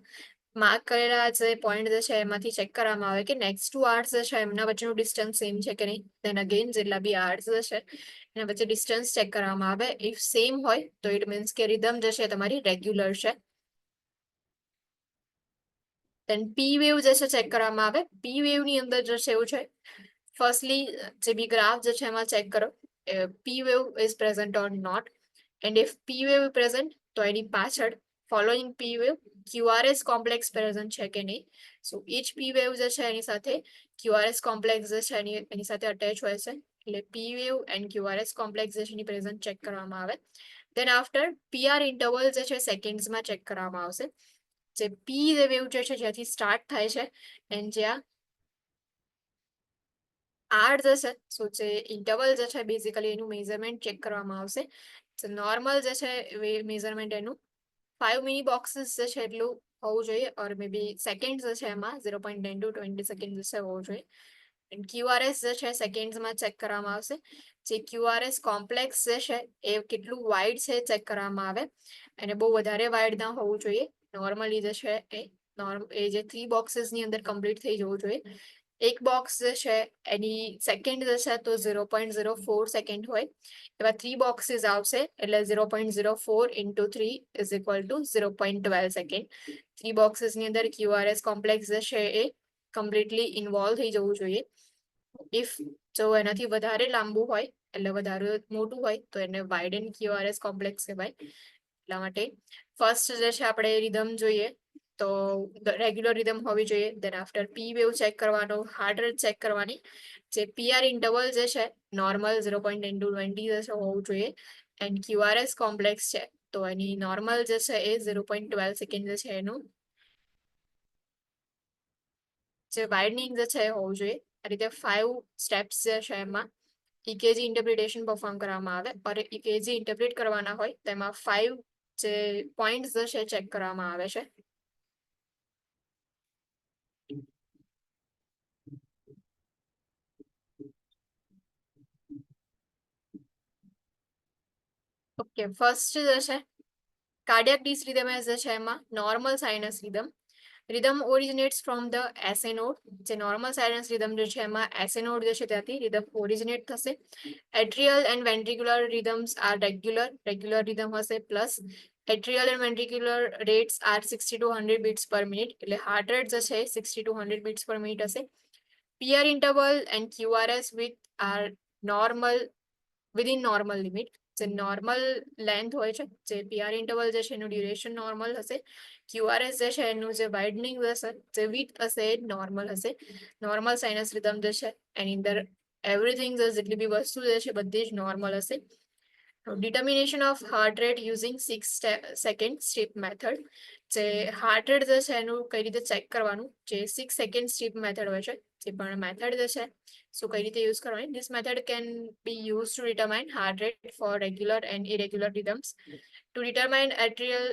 માર્ક કરેલા જે પોઈન્ટ જે છે એમાંથી ચેક કરવામાં આવે કે નેક્સ્ટ ટુ આર્સ જે છે એમના વચ્ચેનું ડિસ્ટન્સ સેમ છે કે નહીં દેન અગેન જેટલા બી આર્સ જે છે એના વચ્ચે ડિસ્ટન્સ ચેક કરવામાં આવે ઇફ સેમ હોય તો ઇટ મીન્સ કે રિધમ જે છે તમારી રેગ્યુલર છે દેન પી વેવ જે છે ચેક કરવામાં આવે પી વેવ ની અંદર જે છે એવું છે ફર્સ્ટલી જે બી ગ્રાફ જે છે એમાં ચેક કરો P wave is present or not and if P wave present તો એની પાછળ following P wave QRS complex present છે કે નહીં સો ઈચ પી વેવ જે છે એની સાથે QRS કોમ્પ્લેક્સ જે છે એની સાથે અટેચ હોય છે એટલે પી વેવ એન્ડ QRS કોમ્પ્લેક્સ જે છે એની પ્રેઝન્ટ ચેક કરવામાં આવે દેન આફ્ટર PR ઇન્ટરવલ જે છે સેકન્ડ્સમાં ચેક કરવામાં આવશે જે પી વેવ જે છે જ્યાંથી સ્ટાર્ટ થાય છે એન્ડ જ્યાં આર જે છે સો જે ઇન્ટરવલ જે છે બેઝિકલી એનું મેઝરમેન્ટ ચેક કરવામાં આવશે નોર્મલ જે છે મેઝરમેન્ટ એનું 5 મિની બોક્સીસ જે છે એટલું હોવું જોઈએ ઓર મે બી સેકન્ડ જે છે એમાં 0.10 to 20 સેકન્ડ જે છે હોવું જોઈએ QRS જે છે સેકન્ડ્સમાં ચેક કરવામાં આવશે જે QRS કોમ્પ્લેક્સ જે છે એ કેટલું વાઇડ છે ચેક કરવામાં આવે અને બહુ વધારે વાઇડ ના હોવું જોઈએ નોર્મલી જે છે એ જે 3 બોક્સીસની અંદર કમ્પ્લીટ થઈ જવું જોઈએ એક બોક્સ જે છે એની સેકન્ડ જે છે તો 0.04 સેકન્ડ હોય એવા 3 બોક્સીસ આવશે એટલે 0.04 into 3 is equal to 0.12 second 3 બોક્સીસની અંદર QRS કોમ્પ્લેક્સ જે છે એ કમ્પ્લીટલી ઇન્વોલ્વ થઈ જવું જોઈએ ઇફ જો એનાથી વધારે લાંબુ હોય એટલે વધારે મોટું હોય તો એને વાઇડન QRS કોમ્પ્લેક્સ કહેવાય એટલા માટે ફર્સ્ટ જે છે આપણે રિધમ જોઈએ તો રેગ્યુલર રિધમ હોવી જોઈએ દેન આફ્ટર પી વેવ ચેક કરવાનો હાર્ટ રેટ ચેક કરવાની જે PR ઇન્ટરવલ જે છે નોર્મલ 0.10 to 20 જે છે હોવું જોઈએ એન્ડ QRS કોમ્પ્લેક્સ છે તો એની નોર્મલ જે છે એ 0.12 સેકન્ડ જે છે એનું જે વાઇડનિંગ જે છે હોવું જોઈએ આ રીતે 5 સ્ટેપ્સ જે છે એમાં EKG ઇન્ટરપ્રિટેશન પરફોર્મ કરવામાં આવે અને EKG ઇન્ટરપ્રિટ કરવાના હોય તેમાં 5 જે પોઈન્ટ્સ જે છે ચેક કરવામાં આવે છે ઓકે ફર્સ્ટ જે છે કાર્ડિયાક ડિસરિધમ જે છે એમાં normal sinus rhythm originates from the SA node જે નોર્મલ સાઇનસ રિધમ જે છે એમાં SA નોડ જે છે ત્યાંથી રિધમ ઓરિજિનેટ થશે atrial and ventricular rhythms are regular rhythm હશે plus atrial and ventricular rates are 60 to 100 beats per minute એટલે હાર્ટ રેટ જે છે 60 to 100 beats per minute હશે PR interval and QRS with R normal within normal limit જે નોર્મલ લેન્થ હોય છે જે PR ઇન્ટરવલ જે છે એનું ડ્યુરેશન નોર્મલ હશે QRS જે છે એનું જે વાઇડનિંગ હશે જે વિથ હશે એ નોર્મલ હશે નોર્મલ સાઇનસ રિધમ જે છે એની અંદર એવરીથિંગ જેટલી બી વસ્તુ જે છે બધી જ નોર્મલ હશે determination of heart rate using 6 second strip method જે હાર્ટ રેટ જે છે એનું કઈ રીતે ચેક કરવાનું જે 6 સેકન્ડ સ્ટ્રીપ મેથડ હોય છે જે પણ મેથડ જે છે સો કઈ રીતે યુઝ કરવાની this method can be use to determine heart rate for regular and irregular rhythms to determine atrial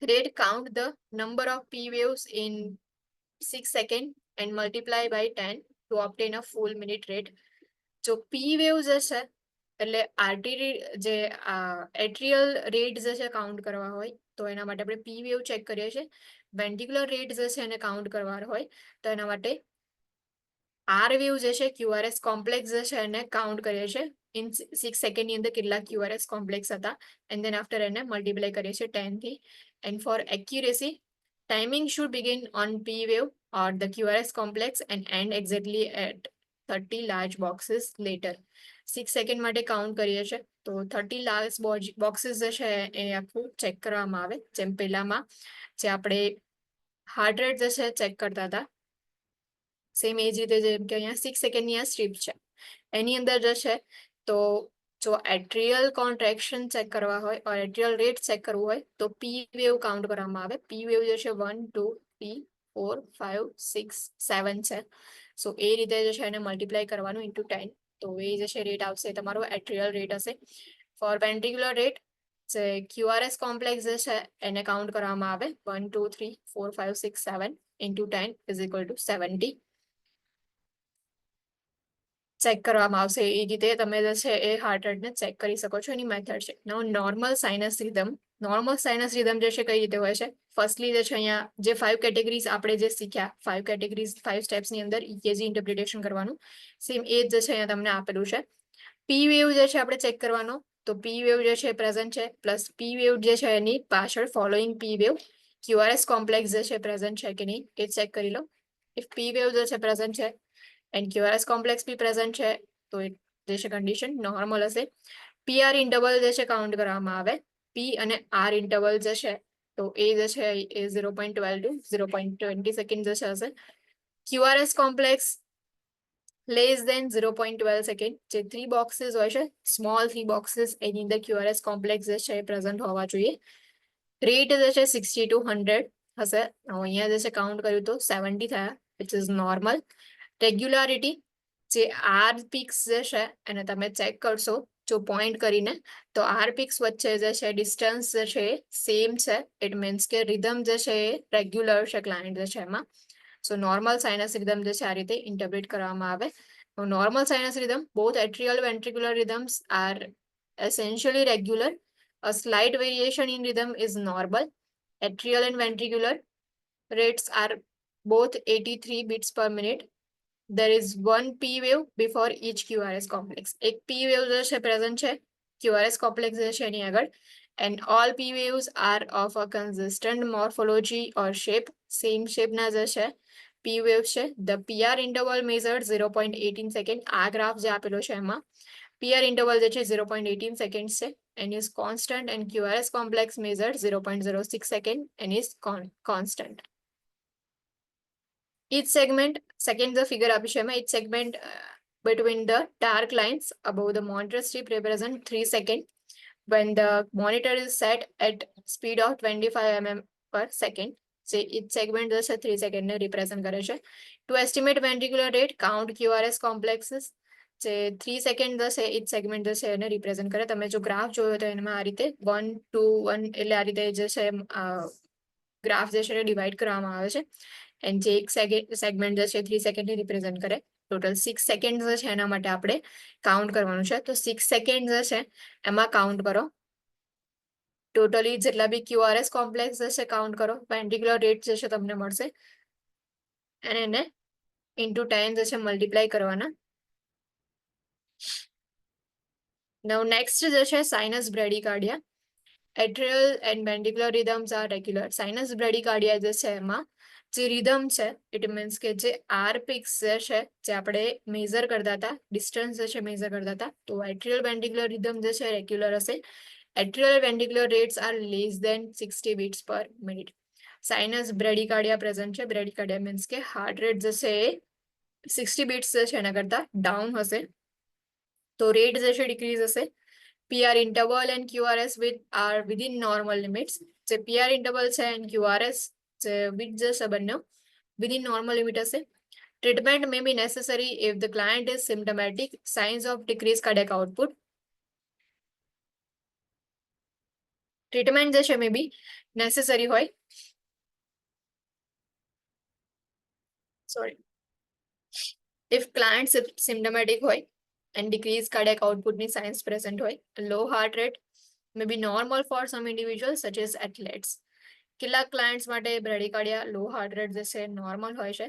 rate count the number of P waves in 6 seconds and multiply by 10 to obtain a full minute rate. જો પી વેવ જે છે એટલે આર્ટરી જે એટ્રિયલ રેટ જે છે કાઉન્ટ કરવા હોય તો એના માટે આપણે પી વેવ ચેક કરીએ છીએ. વેન્ટિક્યુલર રેટ જે છે એને કાઉન્ટ કરવાનો હોય તો એના માટે આર વેવ જે છે ક્યુઆરએસ કોમ્પ્લેક્સ જે છે એને કાઉન્ટ કરીએ છીએ ઇન 6 સેકન્ડની અંદર કેટલા ક્યુઆરએસ કોમ્પ્લેક્સ હતા એન્ડ ધેન આફ્ટર એને મલ્ટીપ્લાય કરીએ છીએ 10 થી. And for accuracy timing should begin on P wave or the QRS complex and end exactly at 30 large boxes later. 6 second માટે કાઉન્ટ કરીએ છીએ તો 30 લાર્જ બોક્સીસ જે છે એ આખું ચેક કરવામાં આવે. જેમ પહેલામાં જે આપણે હાર્ટ રેટ જે છે ચેક કરતા હતા સેમ એ જ રીતે જેમ કે અહીંયા 6 સેકન્ડની આ સ્ટ્રીપ છે એની અંદર જે છે તો જો એટ્રિયલ કોન્ટ્રેક્શન ચેક કરવા હોય ઓર એટ્રિયલ રેટ ચેક કરવું હોય તો પી વેવ કાઉન્ટ કરવામાં આવે. પી વેવ જે છે 1 2 3 4 5 6 7 છે. સો એ રીતે જે છે એને મલ્ટીપ્લાય કરવાનું ઇન્ટુ 10 તો એ જે છે રેટ આવશે તમારો એટ્રિયલ રેટ હશે. ફોર વેન્ટ્રિક્યુલર રેટ જે ક્યુઆરએસ કોમ્પ્લેક્સ જે છે એને કાઉન્ટ કરવામાં આવે 1 2 3 4 5 6 7 into 10 is equal to 70 check કરવામાં આવશે. એ રીતે તમે જે છે એ હાર્ટ રેટને ચેક કરી શકો છો. એની મેથડ છે. Normal sinus rhythm. Normal sinus rhythm જે છે કઈ રીતે હોય છે ફર્સ્ટલી જે છે અહીંયા જે 5 કેટેગરીઝ આપણે જે શીખ્યા 5 કેટેગરીઝ 5 સ્ટેપ્સની અંદર ઇકેજી ઇન્ટરપ્રિટેશન કરવાનું સેમ એ જ જે છે અહીંયા તમને આપેલું છે. પી વેવ જે છે આપણે ચેક કરવાનો તો પી વેવ જે છે પ્રેઝન્ટ છે પ્લસ પી વેવ જે છે એની પાછળ following P wave QRS complex જે છે પ્રેઝન્ટ છે કે નહીં એ ચેક કરી લો. ઇફ પી વેવ જે છે પ્રેઝન્ટ છે and QRS complex B present છે તો એ જે છે કન્ડિશન નોર્મલ હશે. પીઆર ઇન્ટરવલ જે છે કાઉન્ટ કરવામાં આવે. પી અને આર ઇન્ટરવલ જે છે તો એ જે છે એ 0.12 ટુ 0.20 સેકન્ડ જે છે હશે. QRS complex less than 0.12 second જે 3 બોક્સીસ હોય છે સ્મોલ 3 બોક્સીસ એની અંદર ક્યુઆરએસ કોમ્પ્લેક્સ જે છે એ પ્રેઝન્ટ હોવા જોઈએ. રેટ જે છે 60 ટુ 100 હશે. અહીંયા જે છે કાઉન્ટ કર્યું તો 70 થયા વિચ ઇઝ નોર્મલ. રેગ્યુલારિટી જે આર પિક્સ જે છે એને તમે ચેક કરશો જો પોઈન્ટ કરીને તો આર પિક્સ વચ્ચે જે છે ડિસ્ટન્સ જે છે સેમ છે. ઇટ મીન્સ કે રિધમ જે છે એ રેગ્યુલર છે ક્લાયન્ટ જે છે એમાં. સો નોર્મલ સાઇનસ રિધમ જે છે આ રીતે ઇન્ટરપ્રેટ કરવામાં આવે. Normal sinus rhythm both atrial ventricular rhythms are essentially regular. A slight variation in rhythm is normal. Atrial and ventricular rates are both 83 beats per minute. There is one P wave before each QRS complex. એક P wave જે છે present છે QRS complex જે છે એની આગળ and all P waves are of a consistent morphology or shape. Same shape ના જે છે P wave છે. The PR interval measured 0.18 second. આ ગ્રાફ જે આપેલો છે એમાં PR interval જે છે 0.18 seconds છે and is constant and QRS complex measured 0.06 second and is constant. Each segment, second the figure આપી છે એમાં each segment between the dark lines above the monitor strip represent 3 seconds when the monitor is set at speed of 25 mm per second. So each segment જે છે 3 second ને represent કરે છે. To estimate ventricular rate, count QRS complexes. જે 3 સેકન્ડ છે each segment જે છે એને represent કરે. તમે જો ગ્રાફ જોયો તો એમાં આ રીતે 1 2 1 એટલે આ રીતે જે છે ગ્રાફ જે છે ડિવાઈડ કરવામાં આવે છે. એન્ડ જે એક સેગમેન્ટ જે છે 3 સેકન્ડને રિપ્રેઝન્ટ કરે. ટોટલ 6 સેકન્ડ જે છે એના માટે આપણે કાઉન્ટ કરવાનું છે. તો 6 સેકન્ડ જે છે એમાં કાઉન્ટ કરો. ટોટલી જેટલા બી ક્યુઆરએસ કોમ્પ્લેક્સ જે છે કાઉન્ટ કરો. વેન્ટ્રિક્યુલર રેટ જે છે તમને મળશે અને એને ઇન્ટુ 10 જે છે મલ્ટીપ્લાય કરવાના. Now next જે છે sinus બ્રેડીકાર્ડિયા. Atrial and ventricular rhythms are regular. Sinus bradycardia જે છે એમાં જે રિધમ છે ઇટ મીન્સ કે જે આર પિક્સ જે છે જે આપણે મેઝર કરતા હતા ડિસ્ટન્સ જે છે મેઝર કરતા હતા તો એટ્રિયલ વેન્ટ્રિક્યુલર રિધમ જે છે રેગ્યુલર હશે. Atrial ventricular rates are less than 60 beats per minute. Sinus bradycardia present છે. બ્રેડીકાર્ડિયા મીન્સ કે હાર્ટ રેટ જે છે એ 60 beats જે છે એના કરતા ડાઉન હશે તો રેટ જે છે ડિક્રીઝ હશે. PR interval and QRS are within normal limits. જે PR interval છે and QRS જે width જે છે બંને within normal limit હશે. Treatment may be necessary if the client is symptomatic, signs of decreased cardiac output. Treatment જે છે may be necessary હોય. Sorry. If client symptomatic હોય and decreased cardiac output ની signs present હોય, low heart rate may be normal for some individuals such as athletes. કેટલાક ક્લાયન્ટ્સ માટે બ્રેડિકાર્ડિયા લો હાર્ટ રેટ જે છે નોર્મલ હોય છે,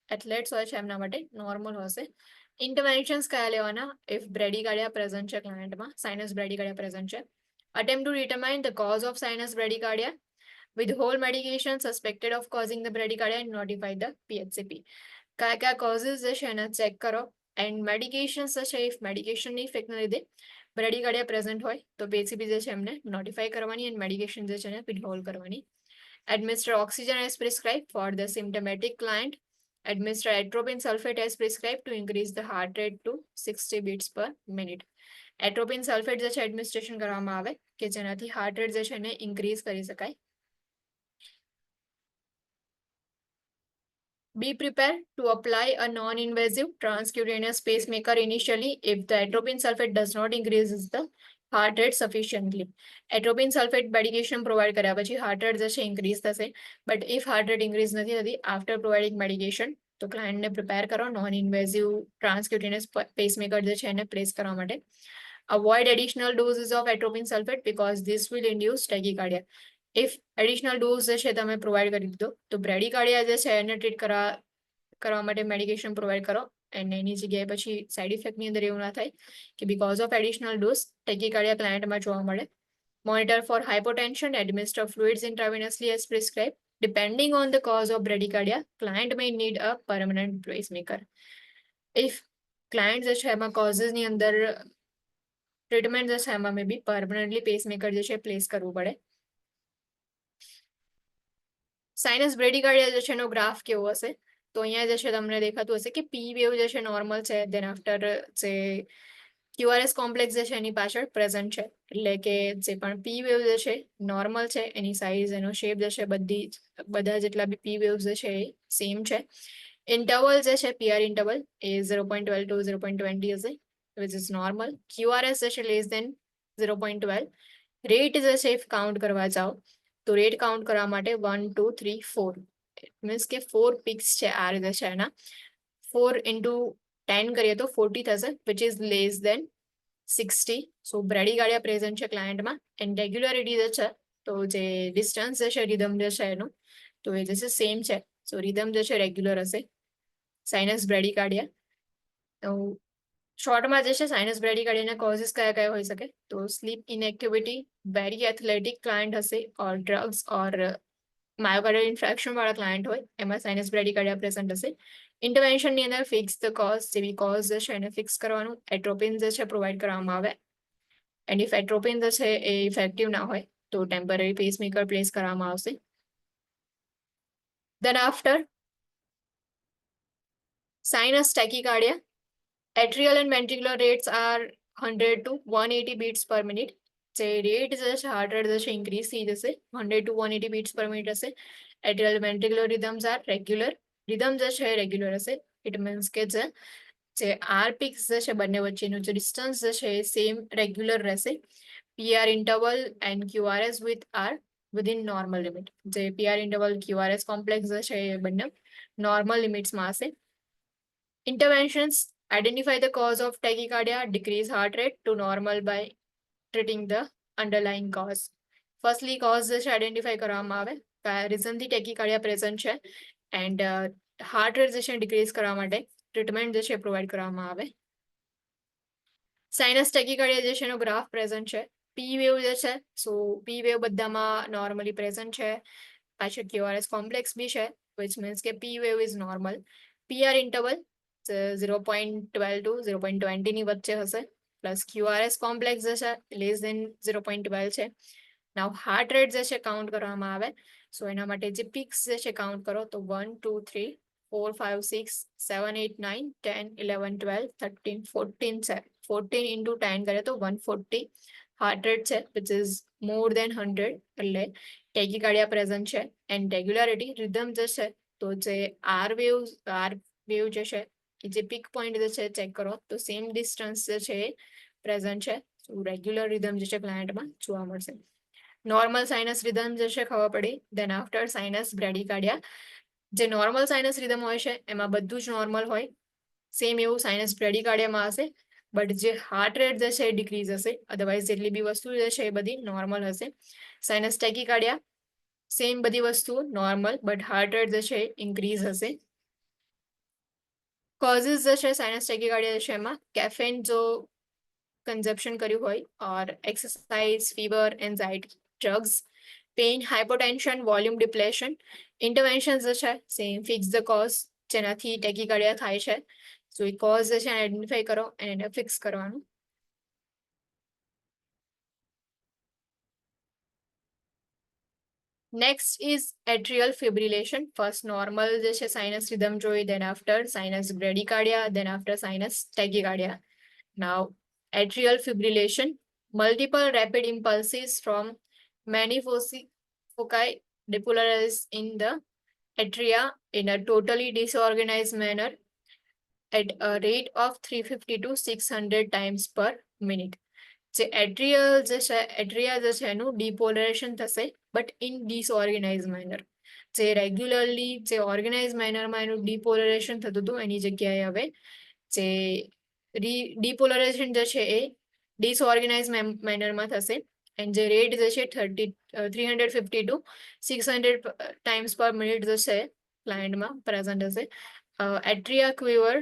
એથ્લેટ્સ હોય છે એમના માટે નોર્મલ હશે. ઇન્ટરવેન્શન્સ કયા લેવાના? ઇફ બ્રેડિકાર્ડિયા પ્રેઝન્ટ છે ક્લાયન્ટમાં, સાઇનસ બ્રેડિકાર્ડિયા પ્રેઝન્ટ છે, attempt to determine the cause of sinus bradycardia, withhold medication suspected of causing the bradycardia and notify the PHCP. કયા કયા કોઝિસ જે છે એને ચેક કરો એન્ડ મેડિકેશન્સ જે છે, ઇફ મેડિકેશનની ઇફેક્ટને લીધે બ્રેડિકાર્ડિયા પ્રેઝન્ટ હોય તો PHCP જે છે એમને નોટિફાઈ કરવાની એન્ડ મેડિકેશન જે છે એને વિથહોલ્ડ કરવાની. Administer oxygen as prescribed for the symptomatic client. Administer atropine sulfate as prescribed to increase the heart rate to 60 beats per minute. એટ્રોપિન sulphate જે છે એડમિનિસ્ટ્રેશન કરવામાં આવે કે જેનાથી હાર્ટ રેટ જે છે એને ઇન્ક્રીઝ કરી શકાય. Be prepared to apply a non-invasive transcutaneous pacemaker initially if the atropine sulfate does not increase the heart rate sufficiently. એટ્રોપિન sulphate medication provide કર્યા પછી હાર્ટ રેટ જે છે ઇન્ક્રીઝ થશે, but if heart rate increase નથી થતી આફ્ટર પ્રોવાઇડિંગ મેડિકેશન તો ક્લાયન્ટને પ્રિપેર કરો નોન ઇન્વેઝિવ ટ્રાન્સક્યુટેનિયસ પેસમેકર જે છે એને પ્લેસ કરવા માટે. Avoid additional doses of atropine sulfate because this will induce tachycardia. If additional dose જે છે તમે પ્રોવાઈડ કરી દીધો તો બ્રેડિકાર્ડિયા જે છે એને ટ્રીટ કરવા માટે મેડિકેશન પ્રોવાઈડ કરો અને એની જગ્યાએ પછી સાઇડ ઇફેક્ટની અંદર એવું ના થાય કે because of additional dose tachycardia ક્લાયન્ટમાં જોવા મળે. Monitor for hypotension, administer fluids intravenously as prescribed. Depending on the cause of bradycardia, client may need a permanent pacemaker. If client જે છે એમાં કોઝિસની અંદર ટ્રીટમેન્ટ જે છે એમાં મે બી પરમનન્ટલી પેસમેકર જે છે પ્લેસ કરવું પડે. સાઇનસ બ્રેડિકાર્ડિયા જે છે એનો ગ્રાફ કેવો હશે તો અહીંયા જે છે તમને દેખાતું હશે કે પી વેવ જે છે નોર્મલ છે, દેન આફ્ટર જે QRS કોમ્પ્લેક્સ જે છે એની પાછળ પ્રેઝન્ટ છે, એટલે કે જે પણ પી વેવ જે છે નોર્મલ છે, એની સાઇઝ એનો શેપ જે છે બધા જેટલા બી પી વેવ્સ જે છે એ સેમ છે. ઇન્ટરવલ જે છે PR ઇન્ટરવલ એ 0.12 to 0.20 હશે which is normal. QRS જે છે લેસ દેન 0.12. રેટ જે છે if કાઉન્ટ કરવા જાઓ તો રેટ કાઉન્ટ કરવા માટે 1 2 3 4 મીન્સ કે 4 પિક્સ છે આ રીતે છે એના 4 into 10 કરીએ તો 40 થશે which is less than 60. So bradycardia present છે ક્લાયન્ટમાં એન્ડ રેગ્યુલરિટી જે છે તો જે ડિસ્ટન્સ જે છે રિધમ જે છે એનું તો એ જે છે સેમ છે, સો રિધમ જે છે રેગ્યુલર હશે. સાઇનસ બ્રેડિકાર્ડિયા તો શોર્ટમાં જે છે સાઇનસ બ્રેડિકાર્ડિયાના કોઝિસ કયા કયા હોઈ શકે તો sleep inactivity, very athletic client હશે or drugs or myocardial infection વાળા ક્લાયન્ટ હોય એમાં સાઇનસ બ્રેડિકાર્ડિયા પ્રેઝન્ટ હશે. ઇન્ટરવેન્શનની અંદર ફિક્સ ધ કોઝ, જેવી કોઝ જે છે એને ફિક્સ કરવાનું, એટ્રોપિન જે છે પ્રોવાઈડ કરવામાં આવે એન્ડ ઇફ એટ્રોપિન જે છે એ ઇફેક્ટિવ ના હોય તો ટેમ્પરરી પેસમેકર પ્લેસ કરવામાં આવશે. Then after sinus tachycardia, atrial and ventricular rates are 100 to 180 beats per minute. જે રેટ જે છે હાર્ટ રેટ જે છે ઇન્ક્રીઝ થઈ જશે 100 to 180 beats per minute હશે. atrial ventricular rhythms are regular. Rhythm જે છે રેગ્યુલર હશે. ઇટ મીન્સ કે જે આર પિક્સ જે છે બંને વચ્ચેનું જે ડિસ્ટન્સ જે છે એ સેમ રેગ્યુલર રહેશે. PR interval and QRS with R within normal limit. જે PR ઇન્ટરવલ QRS કોમ્પ્લેક્સ જે છે એ બંને નોર્મલ લિમિટ્સમાં હશે. Interventions: identify the cause of tachycardia, decrease heart rate to normal by treating the underlying cause. Firstly, cause જે છે આઈડેન્ટિફાઈ કરવામાં આવે કયા રીઝનથી ટેકીકાર્ડિયા પ્રેઝન્ટ છે એન્ડ હાર્ટ રેટ જે છે ડિક્રીઝ કરવા માટે ટ્રીટમેન્ટ જે છે પ્રોવાઈડ કરવામાં આવે. સાઇનસ ટેકીકાર્ડિયા જે છે એનો ગ્રાફ પ્રેઝન્ટ છે. પી વેવ જે છે સો પી વેવ બધામાં નોર્મલી પ્રેઝન્ટ છે, પાછળ QRS કોમ્પ્લેક્સ બી છે which means કે P wave is normal. PR interval 0.12 to 0.20 ની વચ્ચે હશે, પ્લસ QRS કોમ્પ્લેક્સ જે છે લેસ દેન 0.12 છે. નાવ હાર્ટ રેટ જે છે કાઉન્ટ કરવામાં આવે સો એના માટે જે પિક્સ જે છે કાઉન્ટ કરો તો 1 2 3 4 5 6 7 8 9 10 11 12 13 14 છે. 14 into 10 કરે તો 140 હાર્ટ રેટ છે which is more than 100, એટલે ટેકીકાર્ડિયા પ્રેઝન્ટ છે. એન્ડ રેગ્યુલારિટી રિધમ જે છે તો જે આર વેવ જે છે જે પીક પોઈન્ટ જે છે ચેક કરો તો સેમ ડિસ્ટન્સ જે છે એ પ્રેઝન્ટ છે, રેગ્યુલર રિધમ જે છે ક્લાયન્ટમાં જોવા મળશે. નોર્મલ સાઇનસ રિધમ જે છે ખબર પડી. દેન આફ્ટર સાઇનસ બ્રેડિકાર્ડિયા, જે નોર્મલ સાઇનસ રિધમ હોય છે એમાં બધું જ નોર્મલ હોય સેમ એવું સાઇનસ બ્રેડિકાર્ડિયામાં હશે, બટ જે હાર્ટ રેટ જે છે એ ડિક્રીઝ હશે. અધરવાઇઝ જેટલી બી વસ્તુ જે છે એ બધી નોર્મલ હશે. સાઇનસ ટેકીકાર્ડિયા સેમ બધી વસ્તુ નોર્મલ, બટ હાર્ટ રેટ જે છે એ ઇન્ક્રીઝ હશે. કોઝિસ જે છે સાઇનસ ટેકીકાર્ડિયા છે એમાં કેફેન જો કન્ઝપ્શન કર્યું હોય, or exercise, fever, anxiety, drugs, pain, hypotension, volume depletion. Intervention જે છે સેમ ફિક્સ ધ કોઝ, જેનાથી ટેકીકાર્ડિયા થાય છે. સો એ કોઝ જે છે આઈડેન્ટિફાઈ કરો અને એને ફિક્સ કરવાનું. Next is atrial fibrillation. First normal જે છે સાઇનસ રિધમ જોઈ, then after sinus bradycardia, then after sinus tachycardia. Now, atrial fibrillation, multiple rapid impulses from many foci depolarize in the atria in a totally disorganized manner at a rate of 350 to 600 times per minute. જે એટ્રિયલ જે છે એટ્રિયા જે છે એનું ડિપોલરાઇઝેશન થશે, બટ ઇન ડિસઓર્ગેનાઇઝ મેનર. જે રેગ્યુલરલી જે ઓર્ગેનાઇઝ મેનરમાં એનું ડિપોલરાઇઝેશન થતું હતું એની જગ્યાએ હવે જે ડિપોલરાઇઝેશન જે છે એ ડિસઓર્ગેનાઇઝ મેનરમાં થશે. એન્ડ જે રેટ જે છે 350 ટુ 600 ટાઈમ્સ પર મિનિટ જે છે ક્લાયન્ટમાં પ્રેઝન્ટ હશે. એટ્રિયા ક્વિવર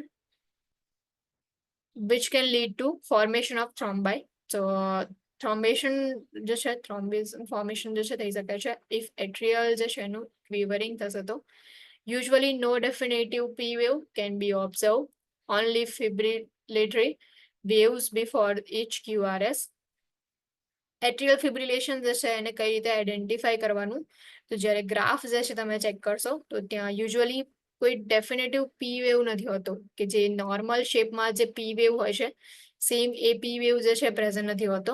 which can lead to formation of thrombi. So થ્રોમ્બેશન જે છે થ્રોમ્બિસ ફોર્મેશન જે છે થઈ શકે છે ઇફ એટ્રિયલ જે છે એનું ક્વિવરિંગ થશે તો. Usually no definitive P wave can be observed, only fibrillatory waves before each QRS. એટ્રિયલ ફિબ્રિલેશન જે છે એને કઈ રીતે આઈડેન્ટિફાઈ કરવાનું, તો જ્યારે ગ્રાફ જે છે તમે ચેક કરશો તો ત્યાં યુઝ્યુઅલી કોઈ ડેફિનેટિવ પી વેવ નથી હોતો, કે જે નોર્મલ શેપમાં જે પી વેવ હોય છે સેમ એ પી વેવ જે છે પ્રેઝન્ટ નથી હોતો.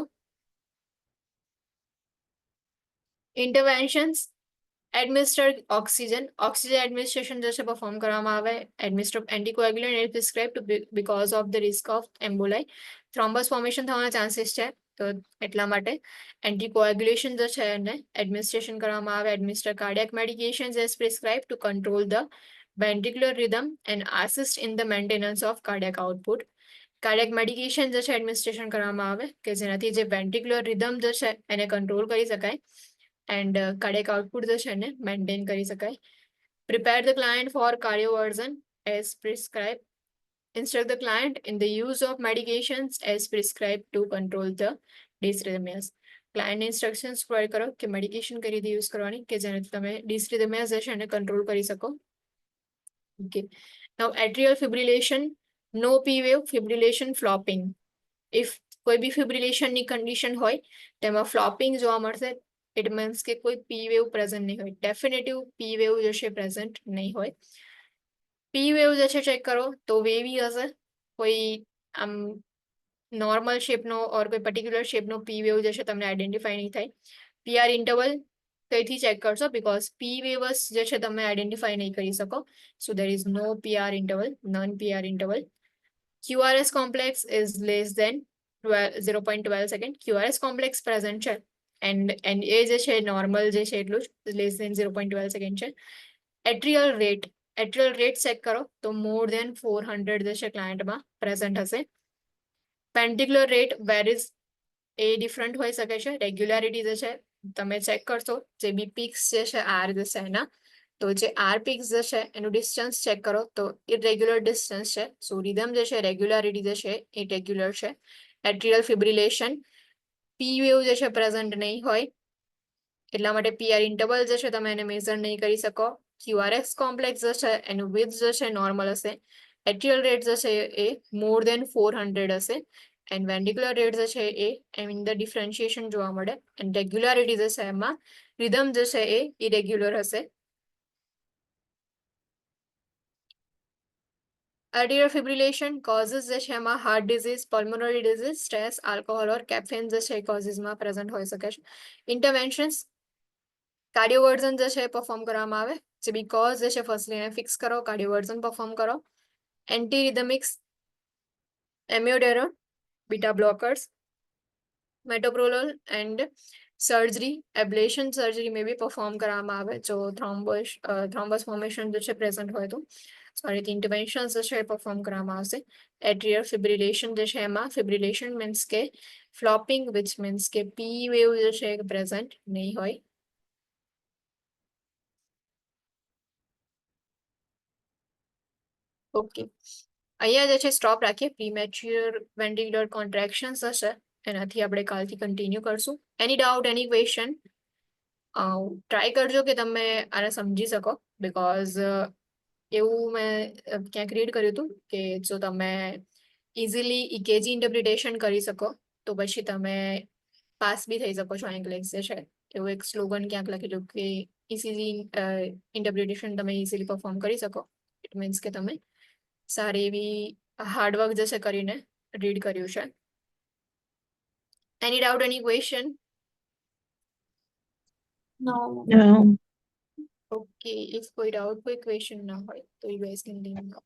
ઇન્ટરવેન્શન્સ એડમિનિસ્ટર્ડ ઓક્સિજન એડમિનિસ્ટ્રેશન જે છે પરફોર્મ કરવામાં આવે. Administer anticoagulant is prescribe because of the risk of emboli. Thrombus formation થવાના ચાન્સીસ છે તો એટલા માટે એન્ટીકોએગ્યુલેશન જે છે એને એડમિનિસ્ટ્રેશન કરવામાં આવે. Administer cardiac medications is prescribe two control the ventricular rhythm and assist in the maintenance of cardiac output. Cardiac medication જે છે એડમિનિસ્ટ્રેશન કરવામાં આવે કે જેનાથી જે વેન્ટ્રિક્યુલર રિધમ જે છે એને કંટ્રોલ કરી શકાય એન્ડ કાર્ડિયાક આઉટપુટ જે છે એને મેન્ટેન કરી શકાય. Prepare the client for cardioversion as prescribe. Instruct the client in the use of medications as prescribed to control the dysrhythmias. ક્લાયન્ટને ઇન્સ્ટ્રક્શન્સ પ્રોવાઈડ કરો કે મેડિકેશન કઈ રીતે યુઝ કરવાની કે જેનાથી તમે ડિસરિધમિયાસ જે છે એને કંટ્રોલ કરી શકો. Okay, now atrial fibrillation, no P wave, fibrillation, flopping. If કોઈ બી ફિબ્રિલેશનની કન્ડિશન હોય તેમાં ફ્લોપિંગ જોવા મળશે. ઇટ મીન્સ કે કોઈ પી વેવ પ્રેઝન્ટ નહીં હોય, ડેફિનેટિવ પી વેવ જે છે પ્રેઝન્ટ નહીં હોય. પી વેવ જે છે ચેક કરો તો વેવી હશે, કોઈ આમ નોર્મલ શેપનો ઓર કોઈ પર્ટિક્યુલર શેપનો પી વેવ જે છે તમને આઈડેન્ટિફાઈ નહીં થાય. પીઆર ઇન્ટરવલ કઈથી ચેક કરશો, બિકોઝ પી વેવસ જે છે તમે આઈડેન્ટિફાઈ નહીં કરી શકો. So there is no PR interval, none PR interval. QRS complex is less than 0.12 second. QRS complex present છે એન્ડ એ જે છે નોર્મલ જે છે એટલું જ લેસ દેન 0.12 સેકન્ડ છે. એટ્રિયલ રેટ ચેક કરો તો મોર દેન 400 જે છે ક્લાયન્ટમાં પ્રેઝન્ટ હશે. પેન્ટિક્યુલર રેટ વેરીઝ, એ ડિફરન્ટ હોઈ શકે છે. રેગ્યુલારિટી જે છે તમે ચેક કરશો, જે બી પીક્સ જે છે આર જે છે એના, તો જે આર પીક્સ જે છે એનું ડિસ્ટન્સ ચેક કરો તો ઇરેગ્યુલર ડિસ્ટન્સ છે. સો રિધમ જે છે રેગ્યુલારિટી જે છે એ રેગ્યુલર છે. એટ્રિયલ ફિબ્રિલેશન, પી વેવ જે છે પ્રેઝન્ટ નહીં હોય એટલા માટે પીઆર ઇન્ટરવલ જે છે તમે એને મેઝર નહીં કરી શકો. QRS કોમ્પ્લેક્સ જે છે એનું વિડ્થ જે છે નોર્મલ હશે. એટ્રિયલ રેટ જે છે એ મોર દેન 400 હશે એન્ડ વેન્ટિક્યુલર રેટ જે છે એ મીન ધ ડિફરન્શિએશન જોવા મળે. એન્ડ રેગ્યુલારિટી જે છે એમાં રિધમ જે છે એ ઇરેગ્યુલર હશે. એટ્રિયલ ફિબ્રિલેશન કોઝિસ જે છે એમાં heart disease, pulmonary disease, stress, alcohol or caffeine જે છે કોઝિસમાં પ્રેઝન્ટ હોઈ શકે છે. ઇન્ટરવેન્શન્સ કાર્ડિયોવર્ઝન જે છે પરફોર્મ કરવામાં આવે. જે બી કોઝ જે છે ફર્સ્ટલી એને ફિક્સ કરો, કાર્ડિયોવર્ઝન પરફોર્મ કરો. Anti rhythmics, amiodarone, beta blockers, metoprolol and surgery ablation surgery may be perform કરવામાં આવે જો થ્રોમ્બસ ફોર્મેશન જે છે પ્રેઝન્ટ હોય તો સોરી ઇન્ટરવેન્શન જે છે એ પરફોર્મ કરવામાં આવશે એટ્રિયલ ફિબ્રિલેશન જે છે એમાં ફિબ્રિલેશન મીન્સ કે ફ્લોપિંગ વિચ મીન્સ કે પી વેવ જે છે પ્રેઝન્ટ નહીં હોય ઓકે અહીંયા જે છે સ્ટોપ રાખીએ પ્રીમેચ્યોર વેન્ટિક્યુલર કોન્ટ્રેક્શન્સ હશે એનાથી આપણે કાલથી કન્ટિન્યુ કરશું એની ડાઉટ એની ક્વેશ્ચન ટ્રાય કરજો કે તમે આને સમજી શકો બીકોઝ એવું મેં ક્યાંક રીડ કર્યું હતું કે જો તમે ઇઝીલી ઇકેજી ઇન્ટરપ્રિટેશન કરી શકો તો પછી તમે પાસ બી થઈ શકો છો એન્કલેક્સ જે છે એવું એક સ્લોગન ક્યાંક લખેલું કે ઇઝીલી ઇન્ટરપ્રિટેશન તમે ઇઝીલી પરફોર્મ કરી શકો ઇટ મીન્સ કે તમે સારી એવી હાર્ડવર્ક જે છે કરીને રીડ કર્યું છે એની doubt any question No. Okay if કોઈ ડાઉટ કોઈ ક્વેશ્ચન ના હોય તો you guys can live now